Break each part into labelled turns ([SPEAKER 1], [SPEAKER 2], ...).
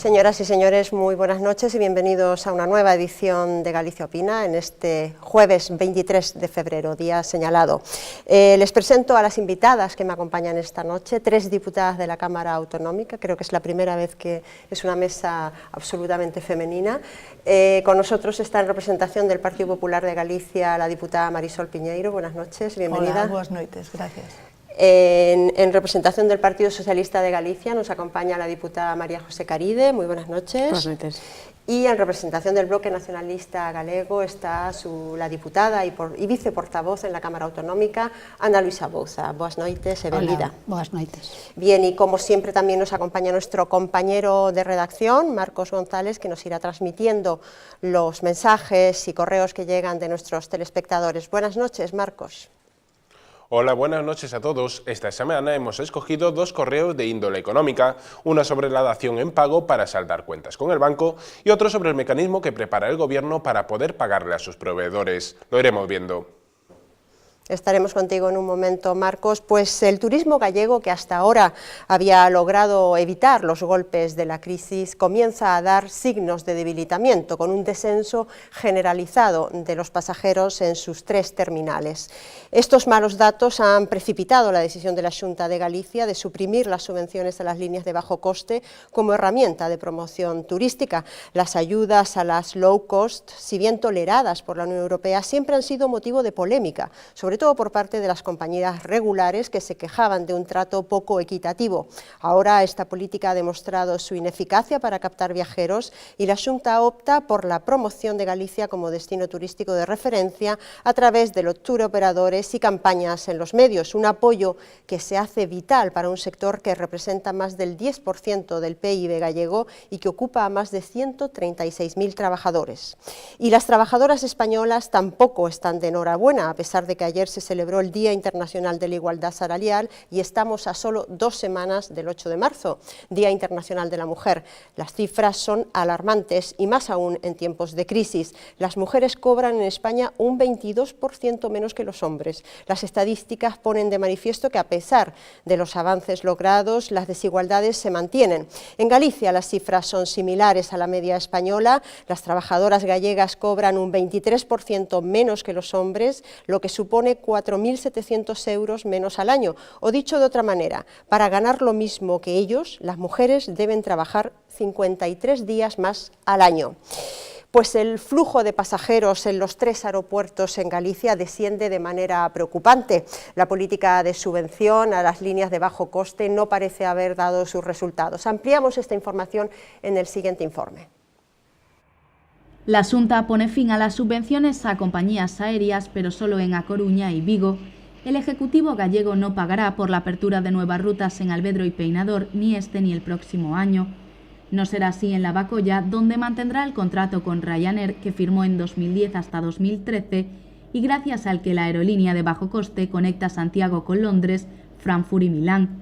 [SPEAKER 1] Señoras y señores, muy buenas noches y bienvenidos a una nueva edición de Galicia Opina en este jueves 23 de febrero, día señalado. Les presento a las invitadas que me acompañan esta noche, 3 diputadas de la Cámara Autonómica, creo que es la primera vez que es una mesa absolutamente femenina. Con nosotros está en representación del Partido Popular de Galicia la diputada Marisol Piñeiro. Buenas noches, bienvenida.
[SPEAKER 2] Hola, buenas noches, gracias.
[SPEAKER 1] En representación del Partido Socialista de Galicia nos acompaña la diputada María José Caride. Muy buenas noches.
[SPEAKER 3] Buenas noches.
[SPEAKER 1] Y en representación del Bloque Nacionalista Galego está la diputada y viceportavoz en la Cámara Autonómica, Ana Luisa Bouza. Buenas noches, bienvenida.
[SPEAKER 3] Hola, buenas noches.
[SPEAKER 1] Bien, y como siempre también nos acompaña nuestro compañero de redacción, Marcos González, que nos irá transmitiendo los mensajes y correos que llegan de nuestros telespectadores. Buenas noches, Marcos.
[SPEAKER 4] Hola, buenas noches a todos. Esta semana hemos escogido 2 correos de índole económica, una sobre la dación en pago para saldar cuentas con el banco y otro sobre el mecanismo que prepara el Gobierno para poder pagarle a sus proveedores. Lo iremos viendo.
[SPEAKER 1] Estaremos contigo en un momento, Marcos. Pues el turismo gallego, que hasta ahora había logrado evitar los golpes de la crisis, comienza a dar signos de debilitamiento, con un descenso generalizado de los pasajeros en sus 3 terminales. Estos malos datos han precipitado la decisión de la Xunta de Galicia de suprimir las subvenciones a las líneas de bajo coste como herramienta de promoción turística. Las ayudas a las low cost, si bien toleradas por la Unión Europea, siempre han sido motivo de polémica, sobre todo por parte de las compañías regulares que se quejaban de un trato poco equitativo. Ahora esta política ha demostrado su ineficacia para captar viajeros y la Xunta opta por la promoción de Galicia como destino turístico de referencia a través de los tour operadores y campañas en los medios, un apoyo que se hace vital para un sector que representa más del 10% del PIB gallego y que ocupa a más de 136.000 trabajadores. Y las trabajadoras españolas tampoco están de enhorabuena, a pesar de que ayer se celebró el Día Internacional de la Igualdad Salarial y estamos a solo 2 semanas del 8 de marzo, Día Internacional de la Mujer. Las cifras son alarmantes y más aún en tiempos de crisis. Las mujeres cobran en España un 22% menos que los hombres. Las estadísticas ponen de manifiesto que a pesar de los avances logrados, las desigualdades se mantienen. En Galicia las cifras son similares a la media española. Las trabajadoras gallegas cobran un 23% menos que los hombres, lo que supone 4.700 euros menos al año. O dicho de otra manera, para ganar lo mismo que ellos, las mujeres deben trabajar 53 días más al año. Pues el flujo de pasajeros en los 3 aeropuertos en Galicia desciende de manera preocupante. La política de subvención a las líneas de bajo coste no parece haber dado sus resultados. Ampliamos esta información en el siguiente informe.
[SPEAKER 5] La Xunta pone fin a las subvenciones a compañías aéreas, pero solo en A Coruña y Vigo. El Ejecutivo gallego no pagará por la apertura de nuevas rutas en Alvedro y Peinador, ni este ni el próximo año. No será así en Lavacolla, donde mantendrá el contrato con Ryanair, que firmó en 2010 hasta 2013, y gracias al que la aerolínea de bajo coste conecta Santiago con Londres, Frankfurt y Milán.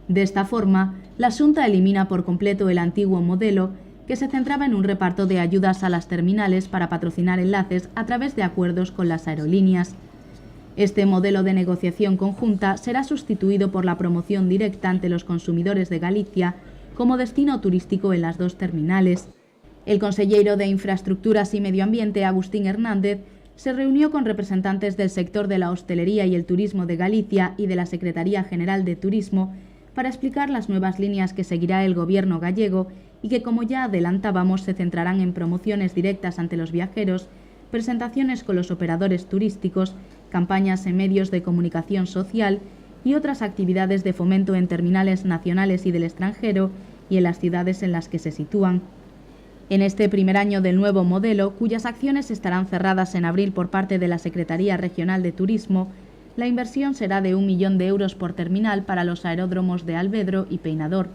[SPEAKER 5] De esta forma, la Xunta elimina por completo el antiguo modelo, que se centraba en un reparto de ayudas a las terminales para patrocinar enlaces a través de acuerdos con las aerolíneas. Este modelo de negociación conjunta será sustituido por la promoción directa ante los consumidores de Galicia como destino turístico en las 2 terminales. El consellero de Infraestructuras y Medio Ambiente, Agustín Hernández, se reunió con representantes del sector de la hostelería y el turismo de Galicia y de la Secretaría General de Turismo para explicar las nuevas líneas que seguirá el Gobierno gallego y que, como ya adelantábamos, se centrarán en promociones directas ante los viajeros, presentaciones con los operadores turísticos, campañas en medios de comunicación social y otras actividades de fomento en terminales nacionales y del extranjero y en las ciudades en las que se sitúan. En este primer año del nuevo modelo, cuyas acciones estarán cerradas en abril por parte de la Secretaría Regional de Turismo, la inversión será de 1 millón de euros por terminal para los aeródromos de Alvedro y Peinador.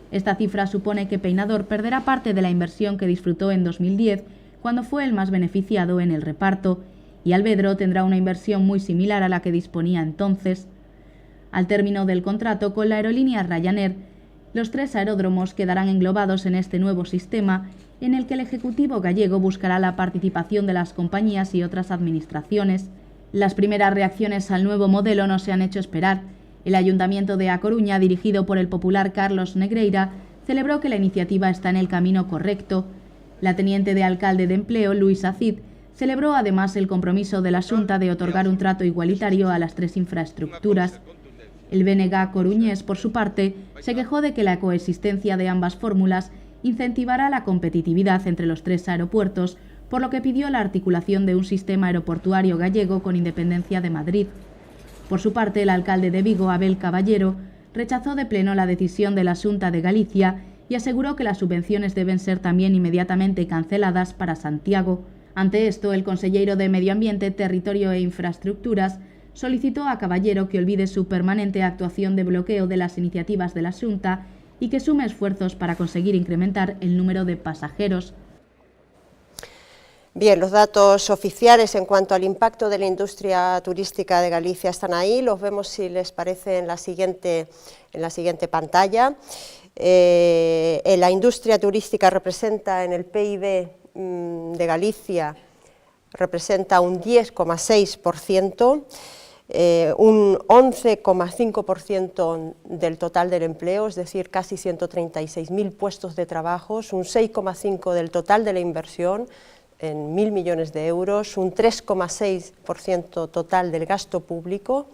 [SPEAKER 5] Esta cifra supone que Peinador perderá parte de la inversión que disfrutó en 2010, cuando fue el más beneficiado en el reparto, y Alvedro tendrá una inversión muy similar a la que disponía entonces. Al término del contrato con la aerolínea Ryanair, los 3 aeródromos quedarán englobados en este nuevo sistema, en el que el Ejecutivo gallego buscará la participación de las compañías y otras administraciones. Las primeras reacciones al nuevo modelo no se han hecho esperar. El Ayuntamiento de A Coruña, dirigido por el popular Carlos Negreira, celebró que la iniciativa está en el camino correcto. La teniente de alcalde de Empleo, Luisa Cid, celebró además el compromiso de la Xunta de otorgar un trato igualitario a las tres infraestructuras. El BNG coruñés, por su parte, se quejó de que la coexistencia de ambas fórmulas incentivará la competitividad entre los tres aeropuertos, por lo que pidió la articulación de un sistema aeroportuario gallego con independencia de Madrid. Por su parte, el alcalde de Vigo, Abel Caballero, rechazó de pleno la decisión de la Xunta de Galicia y aseguró que las subvenciones deben ser también inmediatamente canceladas para Santiago. Ante esto, el conselleiro de Medio Ambiente, Territorio e Infraestructuras solicitó a Caballero que olvide su permanente actuación de bloqueo de las iniciativas de la Xunta y que sume esfuerzos para conseguir incrementar el número de pasajeros.
[SPEAKER 1] Bien, los datos oficiales en cuanto al impacto de la industria turística de Galicia están ahí, los vemos, si les parece, en la siguiente pantalla. La industria turística representa en el PIB de Galicia, representa un 10,6%, un 11,5% del total del empleo, es decir, casi 136.000 puestos de trabajo, un 6,5% del total de la inversión, en 1.000 millones de euros, un 3,6% total del gasto público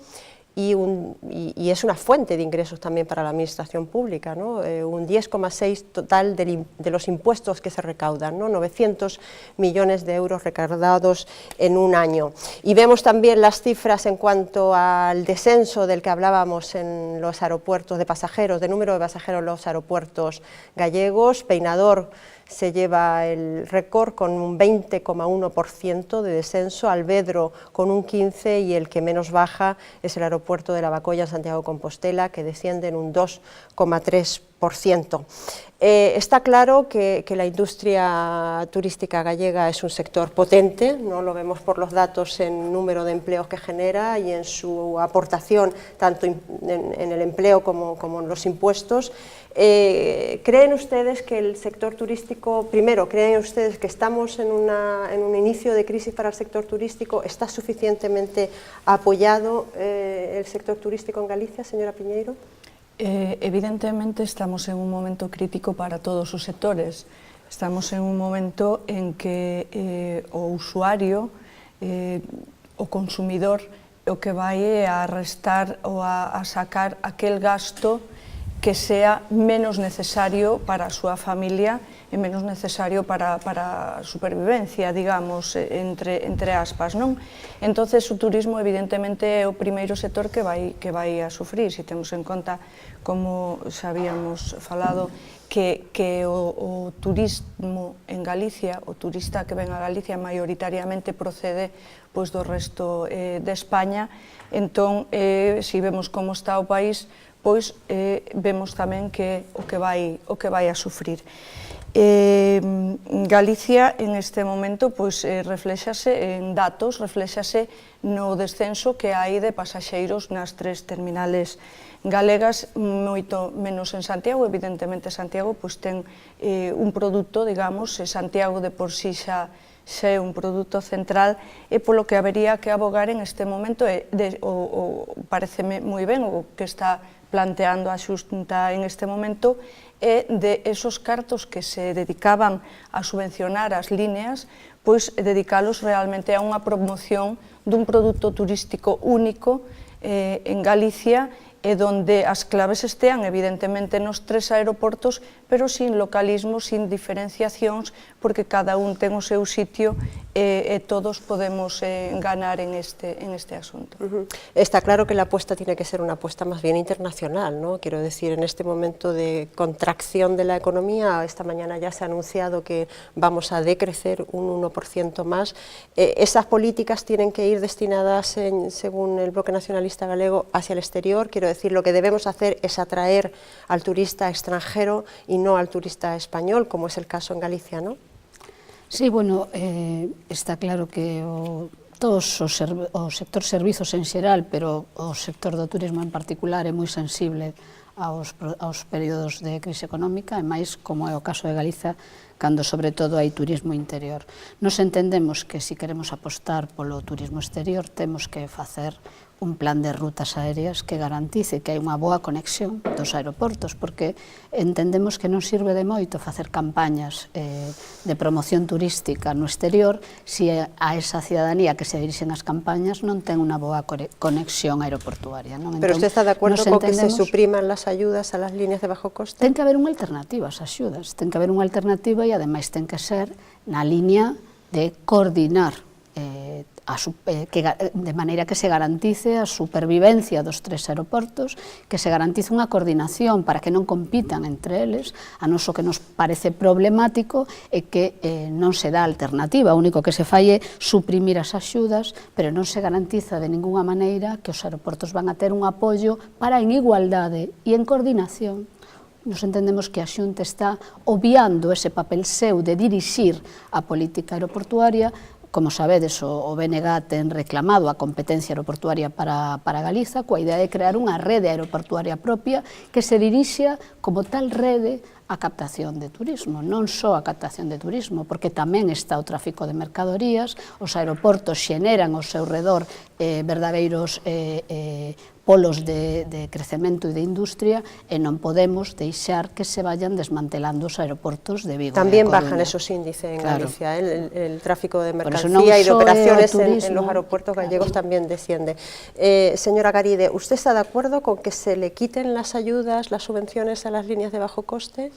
[SPEAKER 1] y es una fuente de ingresos también para la administración pública, ¿no? Un 10,6% total de los impuestos que se recaudan, ¿no? 900 millones de euros recaudados en un año. Y vemos también las cifras en cuanto al descenso del que hablábamos en los aeropuertos de pasajeros, de número de pasajeros en los aeropuertos gallegos. Peinador se lleva el récord con un 20,1% de descenso, Alvedro con un 15% y el que menos baja es el aeropuerto de Lavacolla en Santiago de Compostela, que desciende en un 2,3%. Está claro que la industria turística gallega es un sector potente, ¿no? Lo vemos por los datos en número de empleos que genera y en su aportación tanto en el empleo como en los impuestos. ¿Creen ustedes que el sector turístico, primero, creen ustedes que estamos en un inicio de crisis para el sector turístico? ¿Está suficientemente apoyado el sector turístico en Galicia, señora Piñeiro?
[SPEAKER 2] Evidentemente estamos en un momento crítico para todos os sectores. Estamos en un momento en que o usuario, o consumidor, o que vai a restar ou a sacar aquel gasto que sea menos necesario para a súa familia e menos necesario para a supervivencia, digamos, entre aspas, non? Entonces, o turismo, evidentemente, é o primeiro sector que vai a sufrir, se temos en conta, como xa habíamos falado, que o turismo en Galicia, o turista que ven a Galicia maioritariamente procede pois do resto de España. Entón, se vemos como está o país, pois vemos tamén que o que vai a sufrir. Galicia en este momento pois refléxase en datos, refléxase no descenso que hai de pasaxeiros nas tres terminales galegas, moito menos en Santiago. Evidentemente Santiago pois ten un produto, digamos, Santiago de por sí xa é un produto central, e polo que habería que abogar en este momento, pareceme moi ben o que está planteando a Xunta en este momento, é de esos cartos que se dedicaban a subvencionar as líneas, pois dedicalos realmente a unha promoción dun produto turístico único en Galicia, e donde as claves estean evidentemente nos tres aeroportos, pero sin localismo, sin diferenciacións, porque cada un ten o seu sitio e todos podemos ganar en este asunto.
[SPEAKER 1] Está claro que la apuesta tiene que ser una apuesta más bien internacional, ¿no? Quiero decir, en este momento de contracción de la economía, esta mañana ya se ha anunciado que vamos a decrecer un 1% más. Esas políticas tienen que ir destinadas, según el Bloque Nacionalista Galego, hacia el exterior. Quiero decir, lo que debemos hacer es atraer al turista extranjero y no al turista español, como es el caso en Galicia, ¿no?
[SPEAKER 3] Sí, bueno, está claro que todo o sector servizos en xeral, pero o sector do turismo en particular é moi sensible aos períodos de crise económica, e máis como é o caso de Galiza, cando sobre todo hai turismo interior. Nos entendemos que se queremos apostar polo turismo exterior temos que facer un plan de rutas aéreas que garantice que hai unha boa conexión dos aeroportos, porque entendemos que non sirve de moito facer campañas de promoción turística no exterior se a esa cidadanía que se dirixen as campañas non ten unha boa conexión aeroportuaria.
[SPEAKER 1] Pero usted está de acordo con que se supriman las ayudas a las líneas de bajo coste?
[SPEAKER 3] Ten que haber unha alternativa ás axudas, ten que haber unha alternativa e ademais ten que ser na liña de coordinar de maneira que se garantice a supervivencia dos tres aeroportos, que se garantice unha coordinación para que non compitan entre eles. A noso que nos parece problemático é que non se dá alternativa, o único que se fai é suprimir as axudas, pero non se garantiza de ninguna maneira que os aeroportos van a ter un apoio para en igualdade e en coordinación. Nos entendemos que a Xunta está obviando ese papel seu de dirixir a política aeroportuaria. Como sabedes, o BNG ten reclamado a competencia aeroportuaria para Galiza coa idea de crear unha rede aeroportuaria propia que se dirixa como tal rede a captación de turismo, non só a captación de turismo, porque tamén está o tráfico de mercadorías, os aeroportos xeneran ao seu redor verdadeiros polos de crecemento e de industria e non podemos deixar que se vayan desmantelando os aeroportos de Vigo.
[SPEAKER 1] También bajan esos índices en Galicia, el tráfico de mercancía y de operaciones en los aeropuertos gallegos también desciende. Señora Garide, ¿usted está de acuerdo con que se le quiten las ayudas, las subvenciones a las líneas de bajo coste?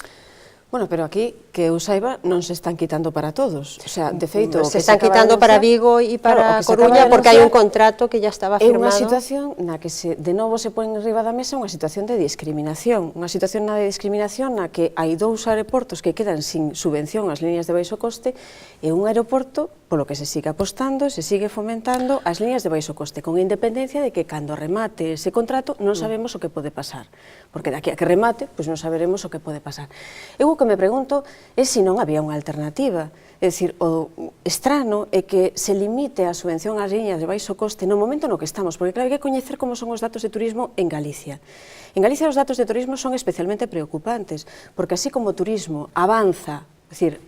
[SPEAKER 6] Bueno, pero aquí, que eu saiba, non se están quitando para todos. O sea, de feito,
[SPEAKER 1] se están quitando para Vigo e para Coruña porque hai un contrato que ya estaba firmado.
[SPEAKER 6] É unha situación na que de novo se pon enriba da mesa unha situación de discriminación. Unha situación de discriminación na que hai dous aeroportos que quedan sin subvención ás líneas de baixo coste e un aeroporto polo que se sigue apostando, se sigue fomentando as líneas de baixo coste, con independencia de que cando remate ese contrato non sabemos o que pode pasar, porque daqui a que remate, pois non saberemos o que pode pasar. Eu o que me pregunto é se non había unha alternativa, é dicir, o estrano é que se limite a subvención ás líneas de baixo coste no momento no que estamos, porque claro, hai que coñecer como son os datos de turismo en Galicia. En Galicia os datos de turismo son especialmente preocupantes, porque así como o turismo avanza, é dicir,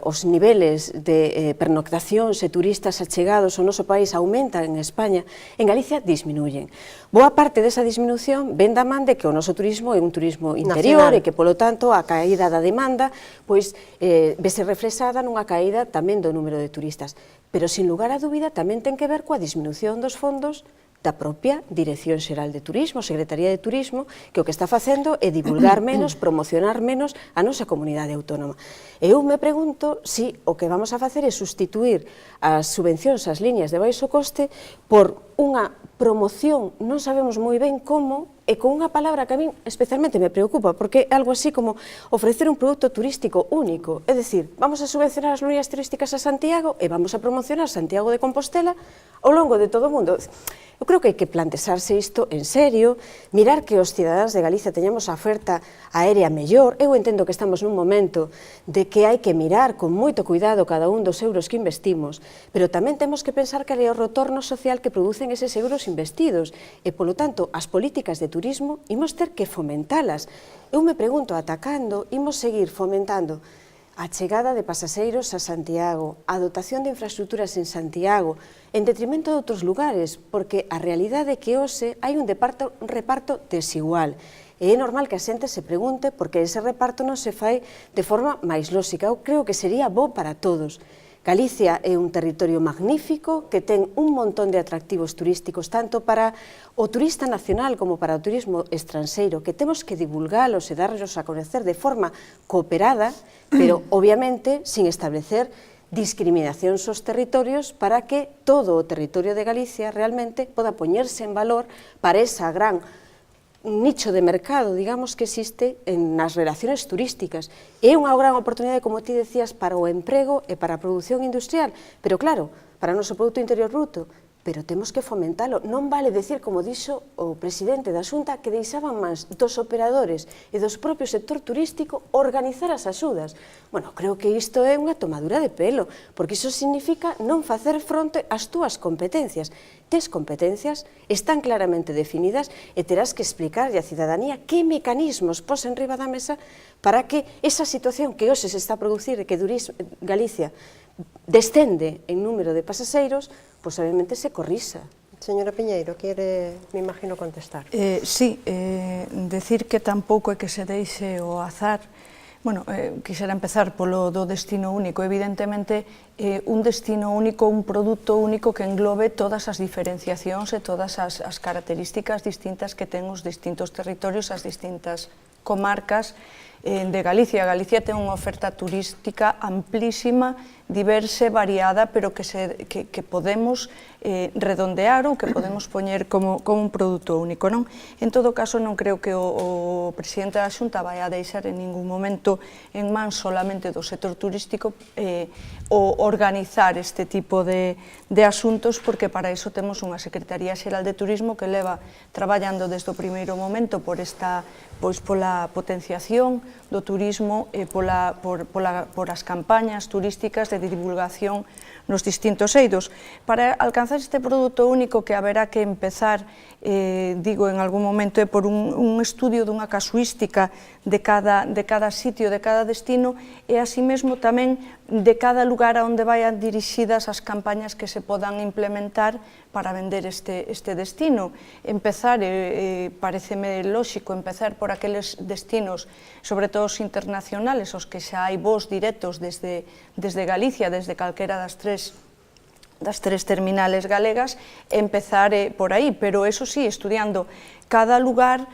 [SPEAKER 6] os niveles de pernoctacións e turistas achegados ao noso país aumentan en España, en Galicia disminuyen. Boa parte desa disminución ven da man de que o noso turismo é un turismo interior e que, polo tanto, a caída da demanda pois vese reflexada nunha caída tamén do número de turistas. Pero, sin lugar a dúbida, tamén ten que ver coa disminución dos fondos da propia Dirección Xeral de Turismo, Secretaría de Turismo, que o que está facendo é divulgar menos, promocionar menos a nosa comunidade autónoma. E eu me pregunto se o que vamos a facer é sustituir as subvencións ás líneas de baixo coste por unha promoción, non sabemos moi ben como, e con unha palabra que a min especialmente me preocupa, porque é algo así como ofrecer un produto turístico único, é dicir, vamos a subvencionar as líneas turísticas a Santiago e vamos a promocionar Santiago de Compostela ao longo de todo o mundo. Eu creo que hai que plantexarse isto en serio, mirar que os cidadáns de Galicia teñamos a oferta aérea mellor. Eu entendo que estamos nun momento de que hai que mirar con moito cuidado cada un dos euros que investimos, pero tamén temos que pensar que é o retorno social que producen eses euros investidos e, polo tanto, as políticas de turismo imos ter que fomentalas. Eu me pregunto, atacando, imos seguir fomentando a chegada de pasaxeiros a Santiago, a dotación de infraestructuras en Santiago, en detrimento de outros lugares, porque a realidade é que hoxe hai un reparto desigual. E é normal que a xente se pregunte porque ese reparto non se fai de forma máis lóxica. Eu creo que sería bo para todos. Galicia é un territorio magnífico que ten un montón de atractivos turísticos tanto para o turista nacional como para o turismo estranxeiro, que temos que divulgalos e darlos a conocer de forma cooperada, pero obviamente sin establecer discriminacións aos territorios para que todo o territorio de Galicia realmente poda poñerse en valor para esa gran nicho de mercado, digamos, que existe nas relaciones turísticas. É unha gran oportunidade, como ti decías, para o emprego e para a produción industrial, pero claro, para o noso Produto Interior Bruto, pero temos que fomentalo. Non vale decir, como dixo o presidente da Xunta, que deixaban máis dos operadores e dos propios sector turístico organizar as axudas. Bueno, creo que isto é unha tomadura de pelo, porque iso significa non facer fronte ás túas competencias. Tes competencias, están claramente definidas e terás que explicarlle á cidadanía que mecanismos pos en riba da mesa para que esa situación que hoxe se está a producir e que Galicia descende en número de pasaxeiros, pois obviamente se corrisa.
[SPEAKER 1] Señora Piñeiro, quere, me imagino, contestar.
[SPEAKER 2] Sí, decir que tampouco é que se deixe o azar. Bueno, quixera empezar polo do destino único. Evidentemente, un destino único, un produto único que englobe todas as diferenciacións e todas as características distintas que ten os distintos territorios, as distintas comarcas de Galicia. Galicia ten unha oferta turística amplísima, diversa, variada, pero que podemos redondear ou que podemos poñer como un produto único, non? En todo caso, non creo que o presidente da Xunta vai a deixar en ningún momento en mans solamente do sector turístico o organizar este tipo de asuntos, porque para iso temos unha Secretaría Xeral de Turismo que leva traballando desde o primeiro momento pola potenciación do turismo e por as campañas turísticas de divulgación nos distintos eidos. Para alcanzar este produto único que haberá que empezar, digo, en algún momento, é por un estudio dunha casuística de cada sitio, de cada destino, e así mesmo tamén de cada lugar a onde vayan dirixidas as campañas que se podan implementar para vender este destino. Empezar, pareceme lóxico, empezar por aqueles destinos, sobre todo os internacionales, os que xa hai voos directos desde Galicia, desde calquera das tres terminales galegas, empezar por aí, pero eso sí, estudiando cada lugar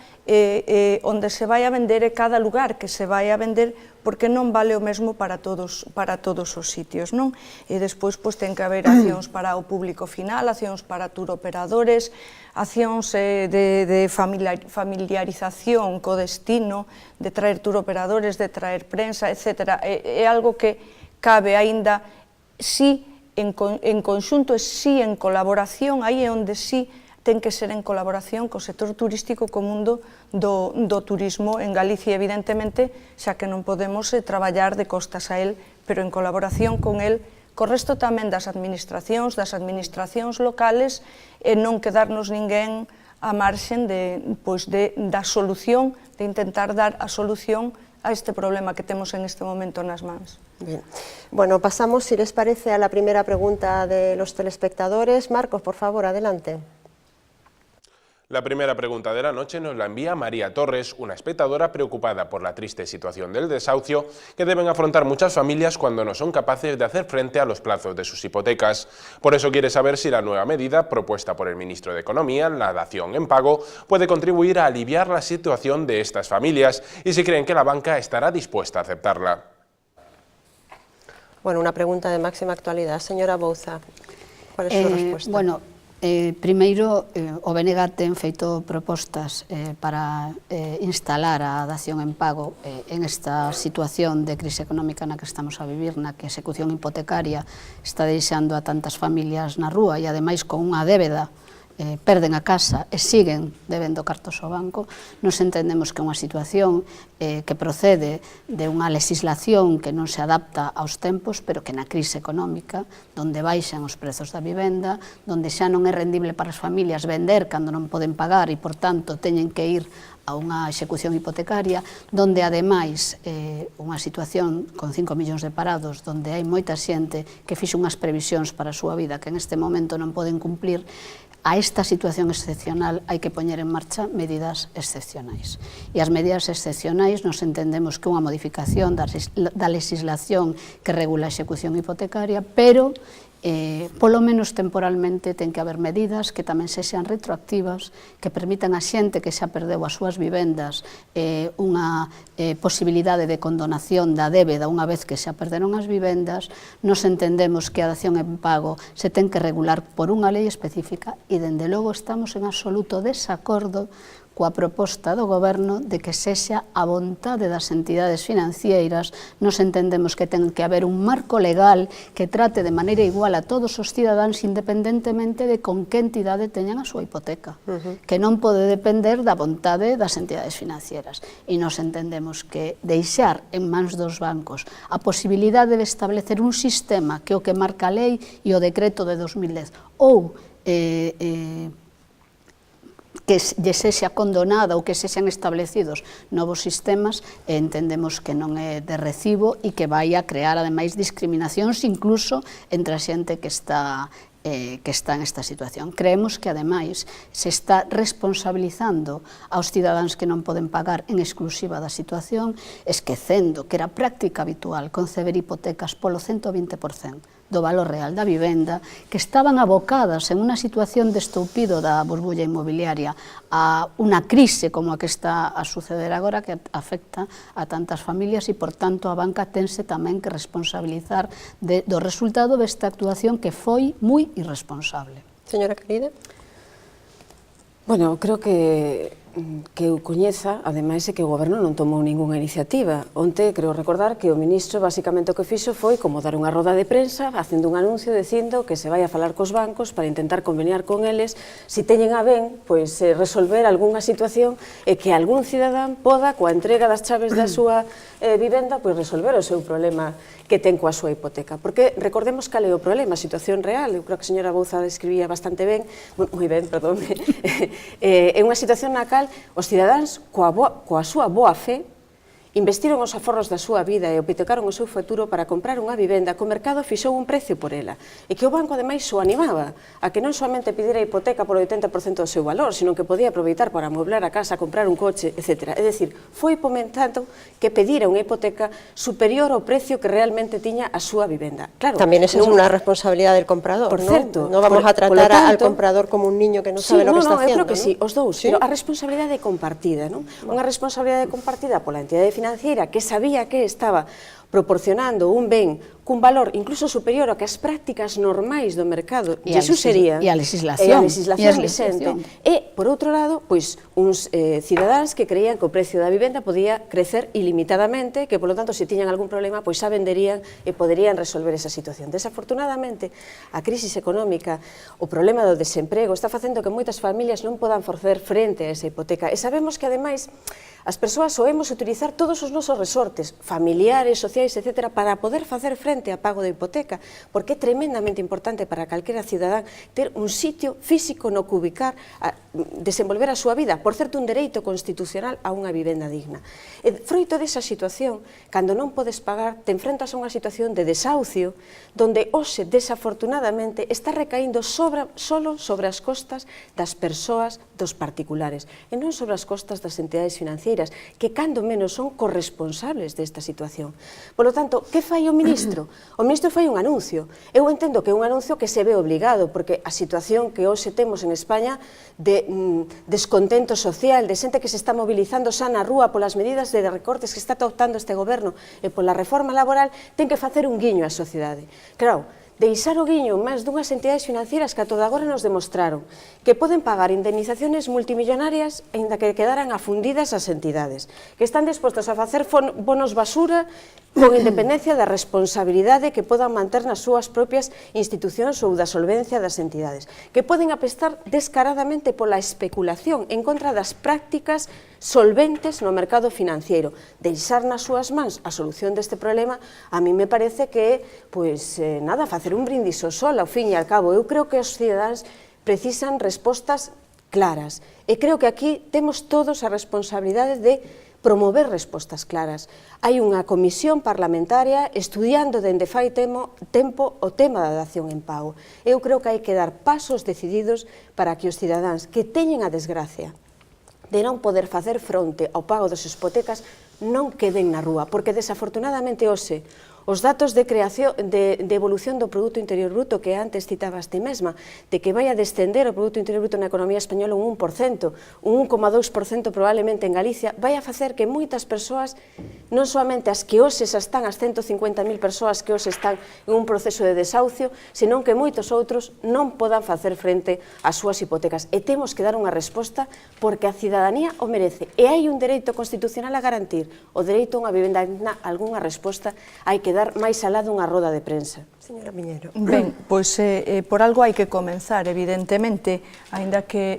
[SPEAKER 2] onde se vai a vender e cada lugar que se vai a vender, porque non vale o mesmo para todos os sitios, non? E despois ten que haber accións para o público final, accións para turoperadores, accións de familiarización co destino, de traer turoperadores, de traer prensa, etc. É algo que cabe aínda, sí, en conxunto e sí en colaboración, aí é onde sí ten que ser en colaboración co sector turístico, co mundo do turismo en Galicia, evidentemente, xa que non podemos traballar de costas a él, pero en colaboración con él, co resto tamén das administracións locales, e non quedarnos ninguén a marxen da solución, de intentar dar a solución a este problema que temos en este momento nas mans.
[SPEAKER 1] Bien. Bueno, pasamos, si les parece, a la primera pregunta de los telespectadores. Marcos, por favor, adelante.
[SPEAKER 4] La primera pregunta de la noche nos la envía María Torres, una espectadora preocupada por la triste situación del desahucio que deben afrontar muchas familias cuando no son capaces de hacer frente a los plazos de sus hipotecas. Por eso quiere saber si la nueva medida propuesta por el ministro de Economía, la dación en pago, puede contribuir a aliviar la situación de estas familias y si creen que la banca estará dispuesta a aceptarla.
[SPEAKER 1] Bueno, una pregunta de máxima actualidad. Señora Bouza, ¿cuál es su respuesta?
[SPEAKER 3] Bueno, primeiro, o BNG ten feito propostas para instalar a dación en pago en esta situación de crise económica na que estamos a vivir, na que a execución hipotecaria está deixando a tantas familias na rúa e ademais con unha débeda perden a casa e siguen debendo cartos ao banco. Nos entendemos que é unha situación que procede de unha legislación que non se adapta aos tempos, pero que na crise económica, donde baixan os prezos da vivenda, donde xa non é rendible para as familias vender cando non poden pagar e, por tanto, teñen que ir a unha execución hipotecaria, donde, ademais, unha situación con 5 millóns de parados, donde hai moita xente que fixo unhas previsións para a súa vida que neste momento non poden cumplir. A esta situación excepcional hai que poñer en marcha medidas excepcionais. E as medidas excepcionais nos entendemos que unha modificación da legislación que regula a execución hipotecaria, pero polo menos temporalmente ten que haber medidas que tamén sexan retroactivas, que permitan a xente que xa perdeu as súas vivendas unha posibilidade de condonación da débeda unha vez que xa perderon as vivendas. Nos entendemos que a dación en pago se ten que regular por unha lei específica e, dende logo, estamos en absoluto desacordo coa proposta do Goberno de que sexa a vontade das entidades financeiras. Nos entendemos que ten que haber un marco legal que trate de maneira igual a todos os cidadáns independentemente de con que entidade teñan a súa hipoteca, que non pode depender da vontade das entidades financeiras. E nos entendemos que deixar en mans dos bancos a posibilidade de establecer un sistema que o que marca a lei e o decreto de 2010 ou que lle sexa condonada ou que sexan establecidos novos sistemas, entendemos que non é de recibo e que vai a crear, ademais, discriminacións incluso entre a xente que está en esta situación. Creemos que, ademais, se está responsabilizando aos cidadáns que non poden pagar en exclusiva da situación, esquecendo que era práctica habitual conceber hipotecas polo 120% do valor real da vivenda, que estaban abocadas en unha situación de estoupido da burbulla inmobiliaria a unha crise como a que está a suceder agora, que afecta a tantas familias e, por tanto, a banca tense tamén que responsabilizar do resultado desta actuación que foi moi irresponsable.
[SPEAKER 1] Señora Caride?
[SPEAKER 6] Bueno, creo que eu coñeza, ademais, é que o Goberno non tomou ningunha iniciativa. Onte, creo recordar que o ministro basicamente o que fixo foi como dar unha roda de prensa facendo un anuncio dicindo que se vai a falar cos bancos para intentar conveniar con eles se teñen a ben resolver algunha situación e que algún cidadán poda, coa entrega das chaves da súa vivenda, resolver o seu problema que ten coa súa hipoteca. Porque recordemos cal é o problema, a situación real. Eu creo que a señora Bouza describía bastante ben, moi ben, perdón, é unha situación na cal os cidadáns, coa súa boa fe, investiron os aforros da súa vida e hipotecaron o seu futuro para comprar unha vivenda que o mercado fixou un precio por ela e que o banco, ademais, o animaba a que non somente pidera a hipoteca por 80% do seu valor, sino que podía aproveitar para amueblar a casa, comprar un coche, etc. É dicir, foi fomentando que pedira unha hipoteca superior ao precio que realmente tiña a súa vivenda.
[SPEAKER 1] Claro, tamén esa é unha responsabilidade del comprador,
[SPEAKER 6] por certo,
[SPEAKER 1] non vamos a tratar al comprador como un niño que non sabe lo que está haciendo.
[SPEAKER 6] Eu creo que sí, os dous, pero a responsabilidade é compartida, non? Unha responsabilidade compartida pola entidade financiera que sabía que estaba proporcionando un ben cun valor incluso superior ao que as prácticas normais do mercado lle suxerían,
[SPEAKER 3] e a legislación
[SPEAKER 6] vixente. E, por outro lado, uns cidadáns que creían que o precio da vivenda podía crecer ilimitadamente, que, polo tanto, se tiñan algún problema, xa venderían e poderían resolver esa situación. Desafortunadamente, a crisis económica, o problema do desemprego, está facendo que moitas familias non podan facer frente a esa hipoteca. E sabemos que, ademais, as persoas soemos utilizar todos os nosos resortes, familiares, sociais, etc., para poder facer frente a pago da hipoteca, porque é tremendamente importante para calquera cidadán ter un sitio físico no que ubicar, desenvolver a súa vida, por certo, un dereito constitucional a unha vivenda digna. E, froito desa situación, cando non podes pagar, te enfrentas a unha situación de desahucio, donde hoxe, desafortunadamente, está recaíndo solo sobre as costas das persoas, dos particulares, e non sobre as costas das entidades financeiras, que cando menos son corresponsables desta situación. Por lo tanto, que fai o ministro? O ministro fai un anuncio. Eu entendo que é un anuncio que se ve obligado, porque a situación que hoxe temos en España de descontento social, de xente que se está mobilizando xa na rúa polas medidas de recortes que está adoptando este goberno e pola reforma laboral, ten que facer un guiño á sociedade. Claro, deixar o guiño máis dunhas entidades financieras que a toda agora nos demostraron que poden pagar indemnizaciones multimillonarias aínda que quedaran afundidas as entidades, que están dispostos a facer bonos basura con independencia da responsabilidade que podan manter nas súas propias institucións ou da solvencia das entidades, que poden apestar descaradamente pola especulación en contra das prácticas solventes no mercado financiero. Deixar nas súas mans a solución deste problema, a mí me parece que é, facer un brindis ao sol, ao fin e ao cabo. Eu creo que os cidadáns precisan respostas claras, e creo que aquí temos todos a responsabilidade de promover respostas claras. Hai unha comisión parlamentaria estudiando dende fai tempo o tema da dación en pago. Eu creo que hai que dar pasos decididos para que os cidadáns que teñen a desgracia de non poder facer fronte ao pago das hipotecas non queden na rúa, porque desafortunadamente hoxe Os datos de creación, de evolución do Produto Interior Bruto que antes citabas ti mesma, de que vai a descender o Produto Interior Bruto na economía española un 1%, un 1,2% probablemente en Galicia, vai a facer que moitas persoas, non solamente as que hoxe están, as 150.000 persoas que hoxe están en un proceso de desahucio, senón que moitos outros non podan facer frente ás súas hipotecas. E temos que dar unha resposta porque a cidadanía o merece. E hai un dereito constitucional a garantir o dereito a unha vivenda digna, algunha resposta hai que dar máis alá dunha roda de prensa.
[SPEAKER 1] Señora Miñero.
[SPEAKER 2] Ben, pois por algo hai que comenzar, evidentemente, aínda que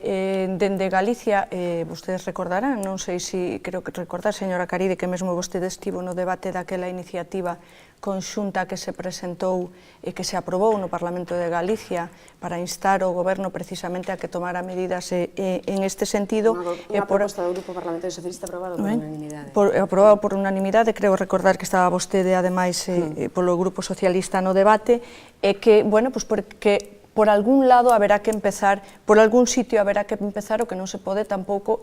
[SPEAKER 2] dende Galicia, vostedes recordarán, non sei se, creo que recordar, señora Caride, que mesmo vostede estivo no debate daquela iniciativa conxunta que se presentou e que se aprobou no Parlamento de Galicia para instar o Goberno precisamente a que tomara medidas en este sentido.
[SPEAKER 6] Unha proposta do Grupo Parlamentario Socialista aprobado por unanimidade.
[SPEAKER 2] Aprobado por unanimidade, creo recordar que estaba vostede, ademais, polo Grupo Socialista no debate, e que, bueno, pois porque por algún lado haberá que empezar, por algún sitio haberá que empezar, o que non se pode tampouco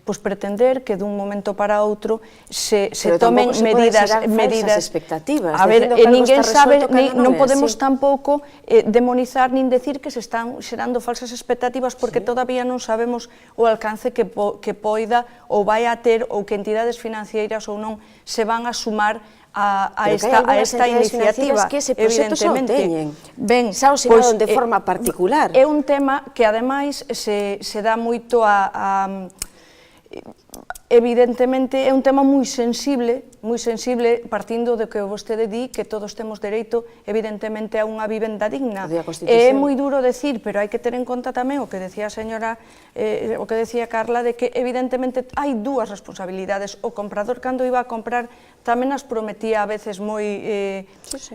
[SPEAKER 2] pois pretender que dun momento para outro se tomen medidas
[SPEAKER 6] expectativas.
[SPEAKER 2] A ver, ninguén sabe, non podemos tampouco demonizar nin decir que se están xerando falsas expectativas porque todavía non sabemos o alcance que poida ou vai a ter ou que entidades financeiras ou non se van a sumar a esta iniciativa,
[SPEAKER 6] que ese proxecto xa o teñen, xa o
[SPEAKER 2] sinaron
[SPEAKER 6] de forma particular.
[SPEAKER 2] É un tema que ademais se dá moito evidentemente é un tema moi sensible, partindo de que vostede di que todos temos dereito, evidentemente, a unha vivenda digna. É moi duro decir, pero hai que ter en conta tamén o que decía a señora, o que decía Carla, de que evidentemente hai dúas responsabilidades. O comprador, cando iba a comprar, tamén as prometía a veces moi,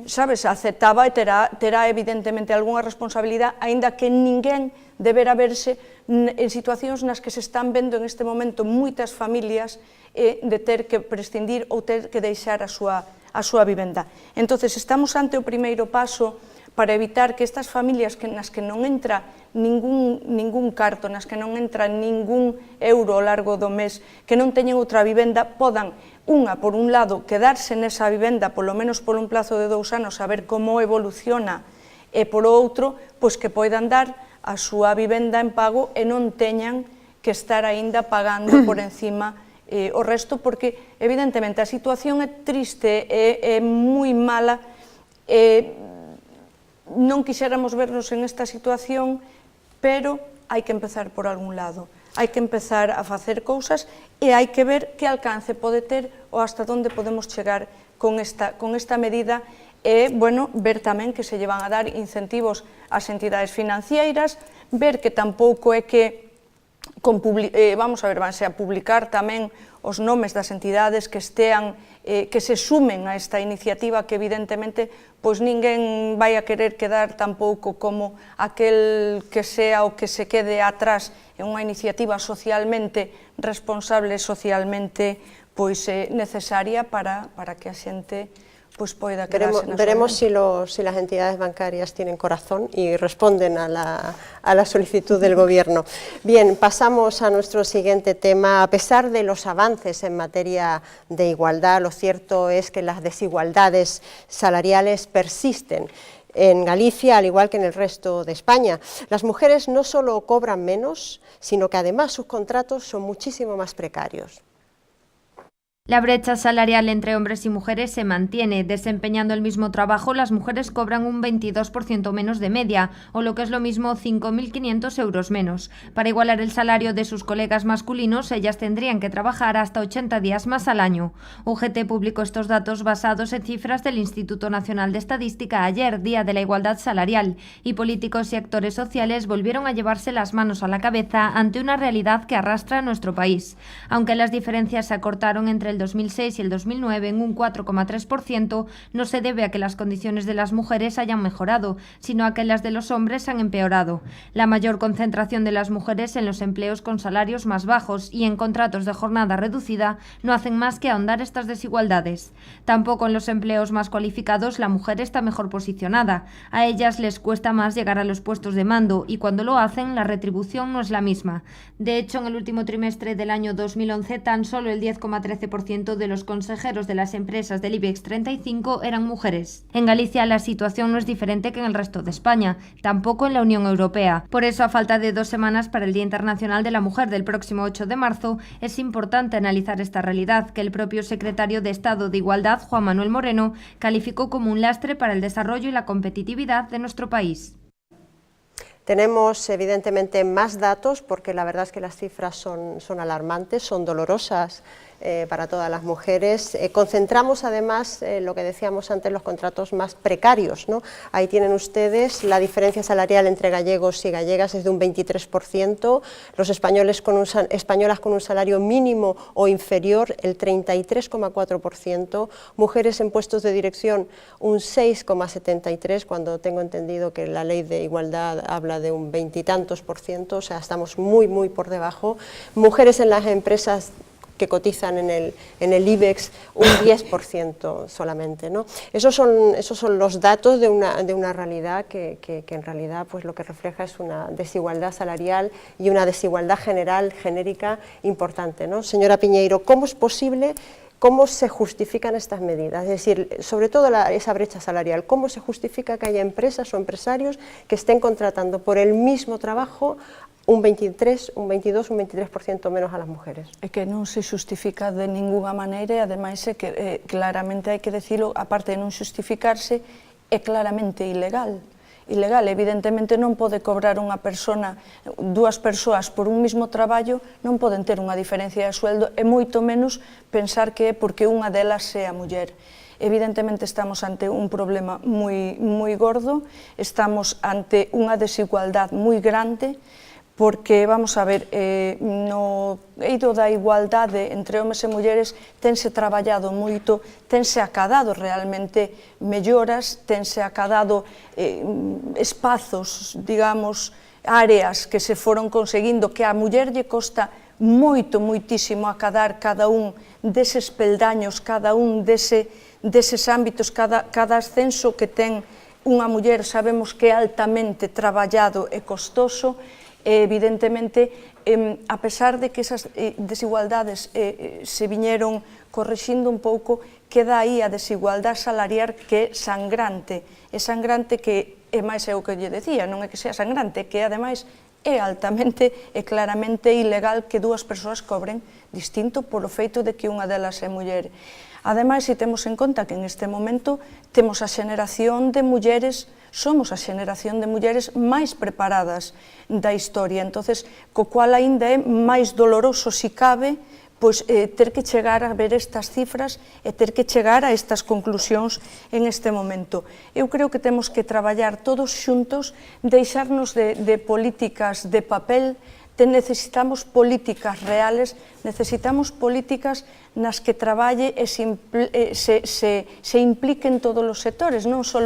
[SPEAKER 2] sabes, aceptaba e terá evidentemente algunha responsabilidade, aínda que ninguén deberá verse en situacións nas que se están vendo en este momento moitas familias de ter que prescindir ou ter que deixar a súa vivenda. Entón, estamos ante o primeiro paso para evitar que estas familias nas que non entra ningún carto, nas que non entra ningún euro ao largo do mes, que non teñen outra vivenda, podan, por un lado, quedarse nesa vivenda, polo menos por un plazo de 2 anos, a ver como evoluciona, e por outro, pois que poidan dar a súa vivenda en pago e non teñan que estar aínda pagando por encima o resto, porque evidentemente a situación é triste, é moi mala, non quixéramos vernos en esta situación, pero hai que empezar por algún lado, hai que empezar a facer cousas e hai que ver que alcance pode ter ou hasta onde podemos chegar con esta medida e, bueno, ver tamén que se llevan a dar incentivos ás entidades financeiras, ver que tampouco é que, vamos a ver, vanse a publicar tamén os nomes das entidades que estean, que se sumen a esta iniciativa, que evidentemente pois ninguén vai a querer quedar tampouco como aquel que sea o que se quede atrás en unha iniciativa socialmente responsable, socialmente pois necesaria para que a xente pues poida quedarse na súa.
[SPEAKER 1] Veremos si las entidades bancarias tienen corazón y responden a la solicitud del Gobierno. Bien, pasamos a nuestro siguiente tema. A pesar de los avances en materia de igualdad, lo cierto es que las desigualdades salariales persisten en Galicia, al igual que en el resto de España. Las mujeres no solo cobran menos, sino que además sus contratos son muchísimo más precarios.
[SPEAKER 7] La brecha salarial entre hombres y mujeres se mantiene. Desempeñando el mismo trabajo, las mujeres cobran un 22% menos de media, o lo que es lo mismo, 5.500 euros menos. Para igualar el salario de sus colegas masculinos, ellas tendrían que trabajar hasta 80 días más al año. UGT publicó estos datos basados en cifras del Instituto Nacional de Estadística ayer, Día de la Igualdad Salarial, y políticos y actores sociales volvieron a llevarse las manos a la cabeza ante una realidad que arrastra a nuestro país. Aunque las diferencias se acortaron entre el 2006 y el 2009 en un 4,3%, no se debe a que las condiciones de las mujeres hayan mejorado, sino a que las de los hombres han empeorado. La mayor concentración de las mujeres en los empleos con salarios más bajos y en contratos de jornada reducida no hacen más que ahondar estas desigualdades. Tampoco en los empleos más cualificados la mujer está mejor posicionada. A ellas les cuesta más llegar a los puestos de mando y cuando lo hacen la retribución no es la misma. De hecho, en el último trimestre del año 2011 tan solo el 10,13% 40% de los consejeros de las empresas del IBEX 35 eran mujeres. En Galicia la situación no es diferente que en el resto de España, tampoco en la Unión Europea. Por eso, a falta de 2 semanas para el Día Internacional de la Mujer del próximo 8 de marzo, es importante analizar esta realidad que el propio secretario de Estado de Igualdad, Juan Manuel Moreno, calificó como un lastre para el desarrollo y la competitividad de nuestro país.
[SPEAKER 1] Tenemos evidentemente más datos porque la verdad es que las cifras son alarmantes, son dolorosas para todas las mujeres. Concentramos además lo que decíamos antes, los contratos más precarios, ¿no? Ahí tienen ustedes la diferencia salarial entre gallegos y gallegas es de un 23%, los españolas con un salario mínimo o inferior el 33,4%, mujeres en puestos de dirección un 6,73%, cuando tengo entendido que la ley de igualdad habla de un 20 y tantos %, o sea, estamos muy por debajo. Mujeres en las empresas que cotizan en el IBEX un 10% solamente, ¿no? Esos son los datos de una realidad que en realidad pues lo que refleja es una desigualdad salarial y una desigualdad general, genérica, importante, ¿no? Señora Piñeiro, ¿cómo es posible? ¿Cómo se justifican estas medidas? Es decir, sobre todo esa brecha salarial, ¿cómo se justifica que haya empresas o empresarios que estén contratando por el mismo trabajo un 23, un 22, un 23% menos a las mujeres?
[SPEAKER 2] É que non se xustifica de ninguna maneira e ademais é que claramente hai que decirlo, aparte de non xustificarse, é claramente ilegal. Ilegal, evidentemente non pode cobrar unha persona, dúas persoas por un mismo traballo, non poden ter unha diferencia de sueldo e moito menos pensar que é porque unha delas sea muller. Evidentemente estamos ante un problema moi gordo, estamos ante unha desigualdade moi grande, porque, vamos a ver, no eido da igualdade entre homes e mulleres tense traballado moito, tense acadado realmente melloras, tense acadado espazos, digamos, áreas que se foron conseguindo, que a muller lle costa moitísimo acadar cada un deses peldaños, cada un deses ámbitos, cada ascenso que ten unha muller sabemos que é altamente traballado e costoso. Evidentemente, a pesar de que esas desigualdades se viñeron corrixindo un pouco, queda aí a desigualdade salarial que é sangrante que, e máis é o que lle decía, non é que sea sangrante, que ademais é altamente e claramente ilegal que dúas persoas cobren distinto polo feito de que unha delas é muller. Ademais, se temos en conta que en este momento temos a xeneración de mulleres, somos a xeneración de mulleres máis preparadas da historia, entonces, co cual aínda é máis doloroso, si cabe, pois ter que chegar a ver estas cifras e ter que chegar a estas conclusións en este momento. Eu creo que temos que traballar todos xuntos, deixarnos de políticas de papel, necesitamos políticas reales, necesitamos políticas nas que traballe e se impliquen todos os sectores, non só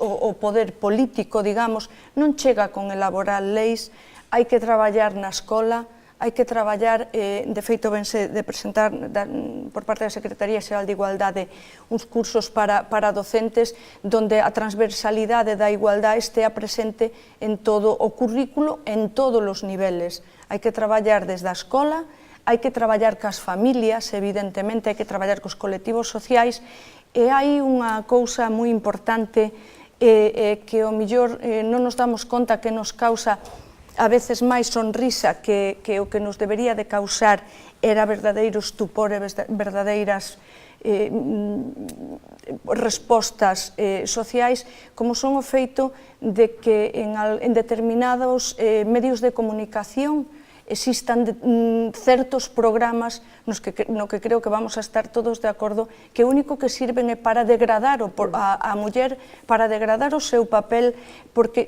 [SPEAKER 2] o poder político, digamos, non chega con elaborar leis, hai que traballar na escola, hai que traballar, de feito vense de presentar por parte da Secretaría Xeral de Igualdade uns cursos para docentes donde a transversalidade da igualdade estea presente en todo o currículo, en todos os niveles. Hai que traballar desde a escola, hai que traballar cas familias, evidentemente, hai que traballar cos colectivos sociais, e hai unha cousa moi importante que ao mellor non nos damos conta que nos causa a veces máis sonrisa que o que nos debería de causar era verdadeiro estupor e verdadeiras respostas sociais, como son o feito de que en determinados medios de comunicación existan certos programas no que creo que vamos a estar todos de acordo que o único que sirven é para degradar a muller, para degradar o seu papel, porque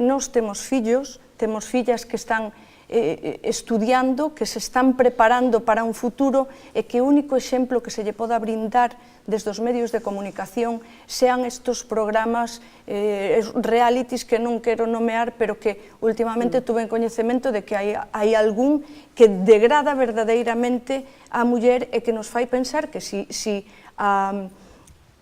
[SPEAKER 2] nós temos fillas que están estudiando, que se están preparando para un futuro e que o único exemplo que se lle poda brindar desde os medios de comunicación sean estes programas realities que non quero nomear, pero que últimamente tuve en coñecemento de que hai algún que degrada verdadeiramente a muller e que nos fai pensar que si a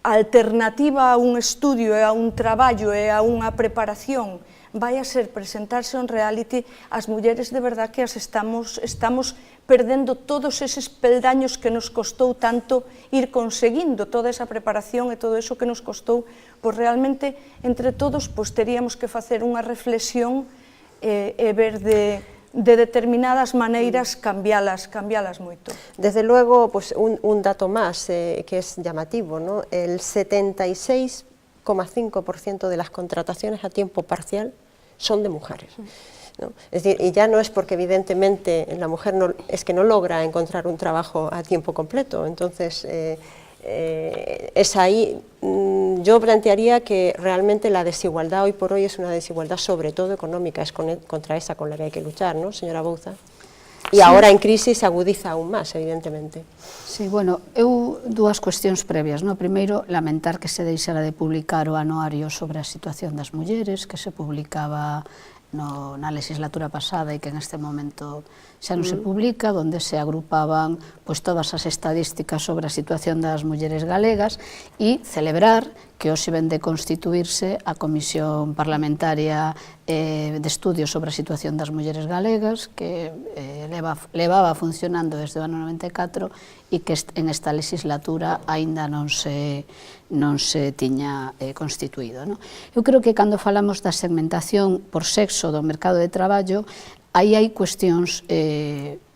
[SPEAKER 2] alternativa a un estudio e a un traballo e a unha preparación vai a ser presentarse un reality, as mulleres de verdad que as estamos perdendo todos eses peldaños que nos costou tanto ir conseguindo, toda esa preparación e todo eso que nos costou, pois realmente entre todos teríamos que facer unha reflexión e ver de determinadas maneiras cambialas moito.
[SPEAKER 1] Desde luego, pues un dato más que es llamativo, ¿no? El 76,5% de las contrataciones a tiempo parcial son de mujeres, ¿no? Es decir, y ya no es porque evidentemente la mujer es que no logra encontrar un trabajo a tiempo completo, entonces es ahí, yo plantearía que realmente la desigualdad hoy por hoy es una desigualdad sobre todo económica, es contra esa con la que hay que luchar, ¿no, señora Bouza? E ahora en crisis se agudiza aún máis, evidentemente.
[SPEAKER 3] Sí, bueno, eu dúas cuestións previas, no? Primeiro, lamentar que se deixara de publicar o anuario sobre a situación das mulleres, que se publicaba na legislatura pasada e que en este momento xa non se publica, onde se agrupaban todas as estadísticas sobre a situación das mulleres galegas, e celebrar que hoxe ven de constituirse a Comisión Parlamentaria de Estudios sobre a situación das mulleres galegas, que levaba funcionando desde o ano 94 e que en esta legislatura aínda non se tiña constituído. Eu creo que cando falamos da segmentación por sexo do mercado de traballo, aí hai cuestións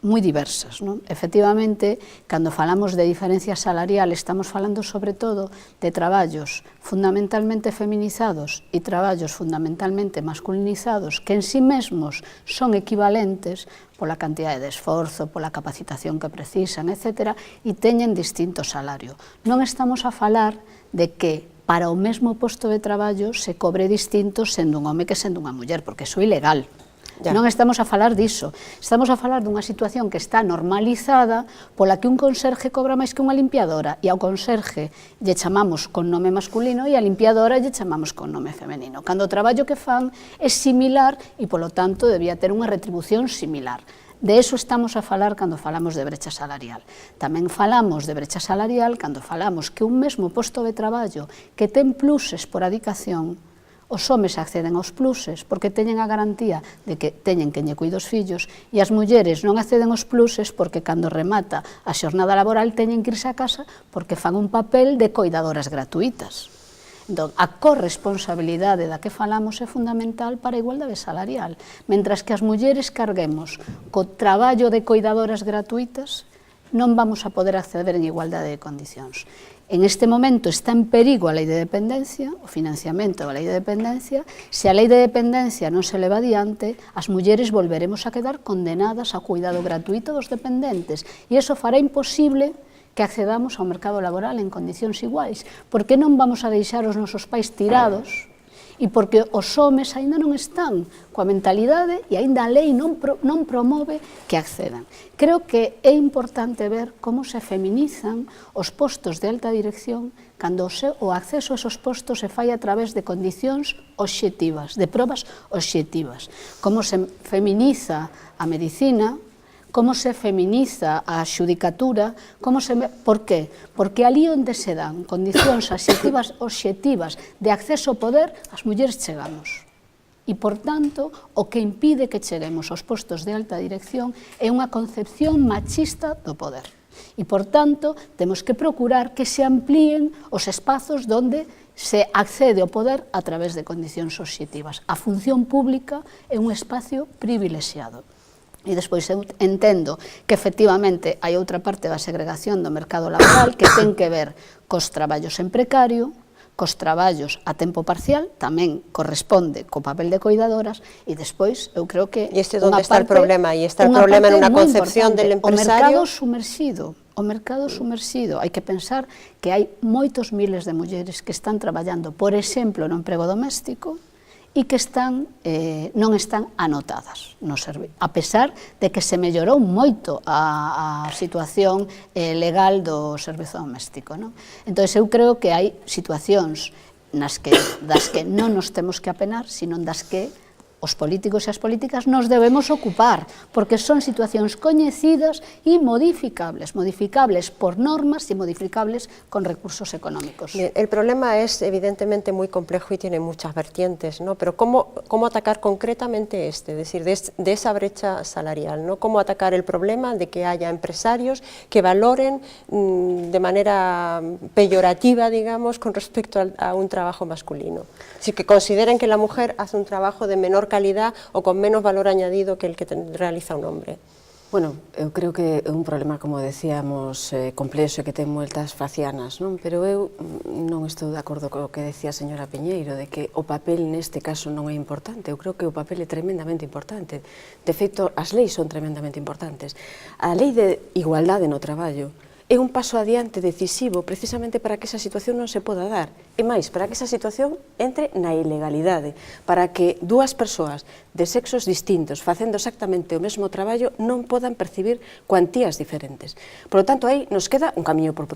[SPEAKER 3] moi diversas. Efectivamente, cando falamos de diferencia salarial, estamos falando sobre todo de traballos fundamentalmente feminizados e traballos fundamentalmente masculinizados, que en sí mesmos son equivalentes pola cantidade de esforzo, pola capacitación que precisan, etc., e teñen distinto salario. Non estamos a falar de que para o mesmo posto de traballo se cobre distinto sendo un home que sendo unha muller, porque iso é ilegal. Non estamos a falar diso, estamos a falar dunha situación que está normalizada pola que un conserje cobra máis que unha limpiadora e ao conserje lle chamamos con nome masculino e a limpiadora lle chamamos con nome femenino, cando o traballo que fan é similar e polo tanto debía ter unha retribución similar. De eso estamos a falar cando falamos de brecha salarial. Tamén falamos de brecha salarial cando falamos que un mesmo posto de traballo que ten pluses por adicación, os homes acceden aos pluses porque teñen a garantía de que teñen quen lle cuide os fillos e as mulleres non acceden aos pluses porque cando remata a xornada laboral teñen que irse a casa porque fan un papel de coidadoras gratuitas. Entón, a corresponsabilidade da que falamos é fundamental para a igualdade salarial. Mentras que as mulleres carguemos co traballo de coidadoras gratuitas, non vamos a poder acceder en igualdade de condicións. En este momento está en perigo a lei de dependencia, o financiamento da lei de dependencia. Se a lei de dependencia non se leva adiante, as mulleres volveremos a quedar condenadas ao cuidado gratuito dos dependentes e iso fará imposible que accedamos ao mercado laboral en condicións iguais, porque non vamos a deixar os nosos pais tirados e porque os homes aínda non están coa mentalidade e aínda a lei non promove que accedan. Creo que é importante ver como se feminizan os postos de alta dirección cando o acceso a esos postos se fai a través de condicións obxectivas, de probas obxectivas. Como se feminiza a medicina, como se feminiza a xudicatura, por qué? Porque ali onde se dan condicións obxectivas de acceso ao poder, as mulleres chegamos. E, por tanto, o que impide que cheguemos aos postos de alta dirección é unha concepción machista do poder. E, por tanto, temos que procurar que se amplíen os espazos onde se accede ao poder a través de condicións obxectivas. A función pública é un espacio privilexiado. E despois eu entendo que efectivamente hai outra parte da segregación do mercado laboral que ten que ver cos traballos en precario, cos traballos a tempo parcial, tamén corresponde co papel de coidadoras, e despois eu creo que
[SPEAKER 1] e este onde está o problema? E está o problema en unha concepción del empresario?
[SPEAKER 3] O mercado sumerxido, hai que pensar que hai moitos miles de mulleres que están traballando, por exemplo, no emprego doméstico, e que non están anotadas no servizo, a pesar de que se mellorou moito a situación legal do servizo doméstico. Entón, eu creo que hai situacións das que non nos temos que apenar, sino das que os políticos e as políticas nos debemos ocupar, porque son situacións coñecidas e modificables por normas e modificables con recursos económicos.
[SPEAKER 1] Bien, el problema es evidentemente muy complejo y tiene muchas vertientes, ¿no? Pero ¿cómo atacar concretamente es decir, de esa brecha salarial, ¿no? ¿Cómo atacar el problema de que haya empresarios que valoren de manera peyorativa, digamos, con respecto a un trabajo masculino? Es decir, que consideren que la mujer hace un trabajo de menor calidad o con menos valor añadido que el que realiza un hombre.
[SPEAKER 6] Bueno, eu creo que é un problema, como decíamos, complexo e que ten moitas facianas, non? Pero eu non estou de acordo co que decía a señora Piñeiro, de que o papel neste caso non é importante. Eu creo que o papel é tremendamente importante. De feito, as leis son tremendamente importantes. A lei de igualdade no traballo é un paso adiante decisivo precisamente para que esa situación non se poda dar. E máis, para que esa situación entre na ilegalidade, para que dúas persoas de sexos distintos facendo exactamente o mesmo traballo non podan percibir cuantías diferentes. Por lo tanto, aí nos queda un camiño por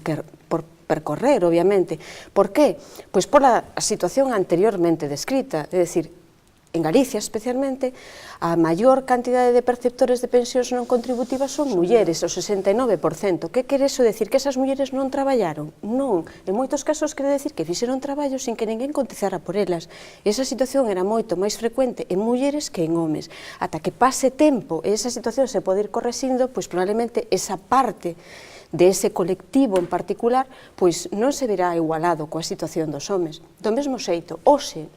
[SPEAKER 6] percorrer, obviamente. Por qué? Pois pola situación anteriormente descrita, é dicir, en Galicia especialmente, a maior cantidade de perceptores de pensións non contributivas son mulleres, o 69%. Que quere iso decir? Que esas mulleres non traballaron? Non. En moitos casos quere decir que fixeron traballo sin que ninguén cotizara por elas. Esa situación era moito máis frecuente en mulleres que en homes. Ata que pase tempo e esa situación se pode ir correxindo, pois probablemente esa parte de ese colectivo en particular, pois non se verá igualado coa situación dos homes. Do mesmo xeito, hoxe,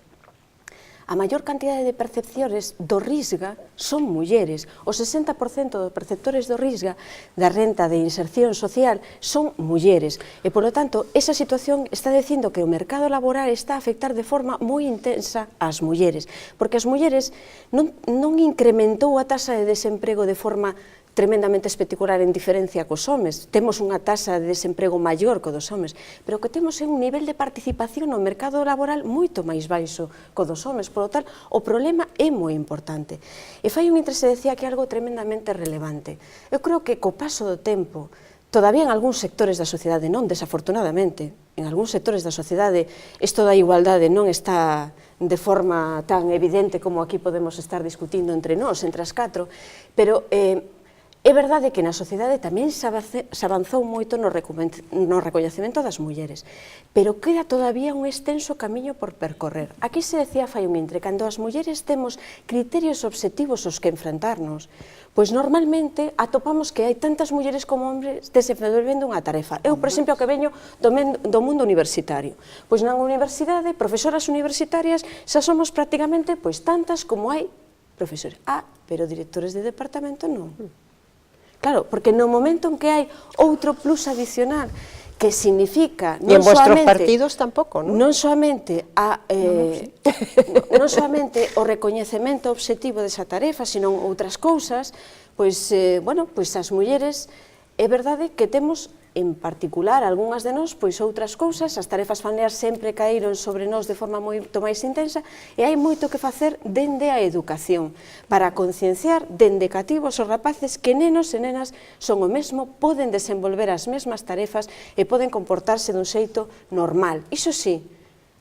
[SPEAKER 6] a maior cantidade de perceptores do RISGA son mulleres. O 60% dos perceptores do RISGA da renta de inserción social son mulleres. E, polo tanto, esa situación está dicindo que o mercado laboral está a afectar de forma moi intensa ás mulleres, porque as mulleres non incrementou a taxa de desemprego de forma tremendamente espectacular en diferencia cos homes. Temos unha taxa de desemprego maior que dos homes, pero o que temos é un nivel de participación no mercado laboral moito máis baixo que dos homes. Por lo tal, o problema é moi importante. E fai un se decía que é algo tremendamente relevante. Eu creo que co paso do tempo, todavía en algúns sectores da sociedade, non desafortunadamente, en algúns sectores da sociedade isto da igualdade non está de forma tan evidente como aquí podemos estar discutindo entre nós, entre as catro, pero é verdade que na sociedade tamén se avanzou moito no recoñecemento das mulleres, pero queda todavía un extenso camiño por percorrer. Aquí se decía fai un intre, cando as mulleres temos criterios obxectivos aos que enfrentarnos, pois normalmente atopamos que hai tantas mulleres como hombres desenvolvendo unha tarefa. Eu, por exemplo, que veño do mundo universitario, pois na universidade, profesoras universitarias, xa somos prácticamente pois tantas como hai profesores. Pero directores de departamento non. Claro, porque no momento en que hai outro plus adicional que significa
[SPEAKER 1] e en vuestros partidos tampouco, non?
[SPEAKER 6] Non soamente o recoñecemento obxectivo desa tarefa, senón outras cousas, pois, bueno, pois as mulleres é verdade que temos en particular, algunhas de nós, pois outras cousas, as tarefas familiares sempre caíron sobre nós de forma moito máis intensa e hai moito que facer dende a educación para concienciar dende cativos os rapaces que nenos e nenas son o mesmo, poden desenvolver as mesmas tarefas e poden comportarse dun xeito normal. Iso sí,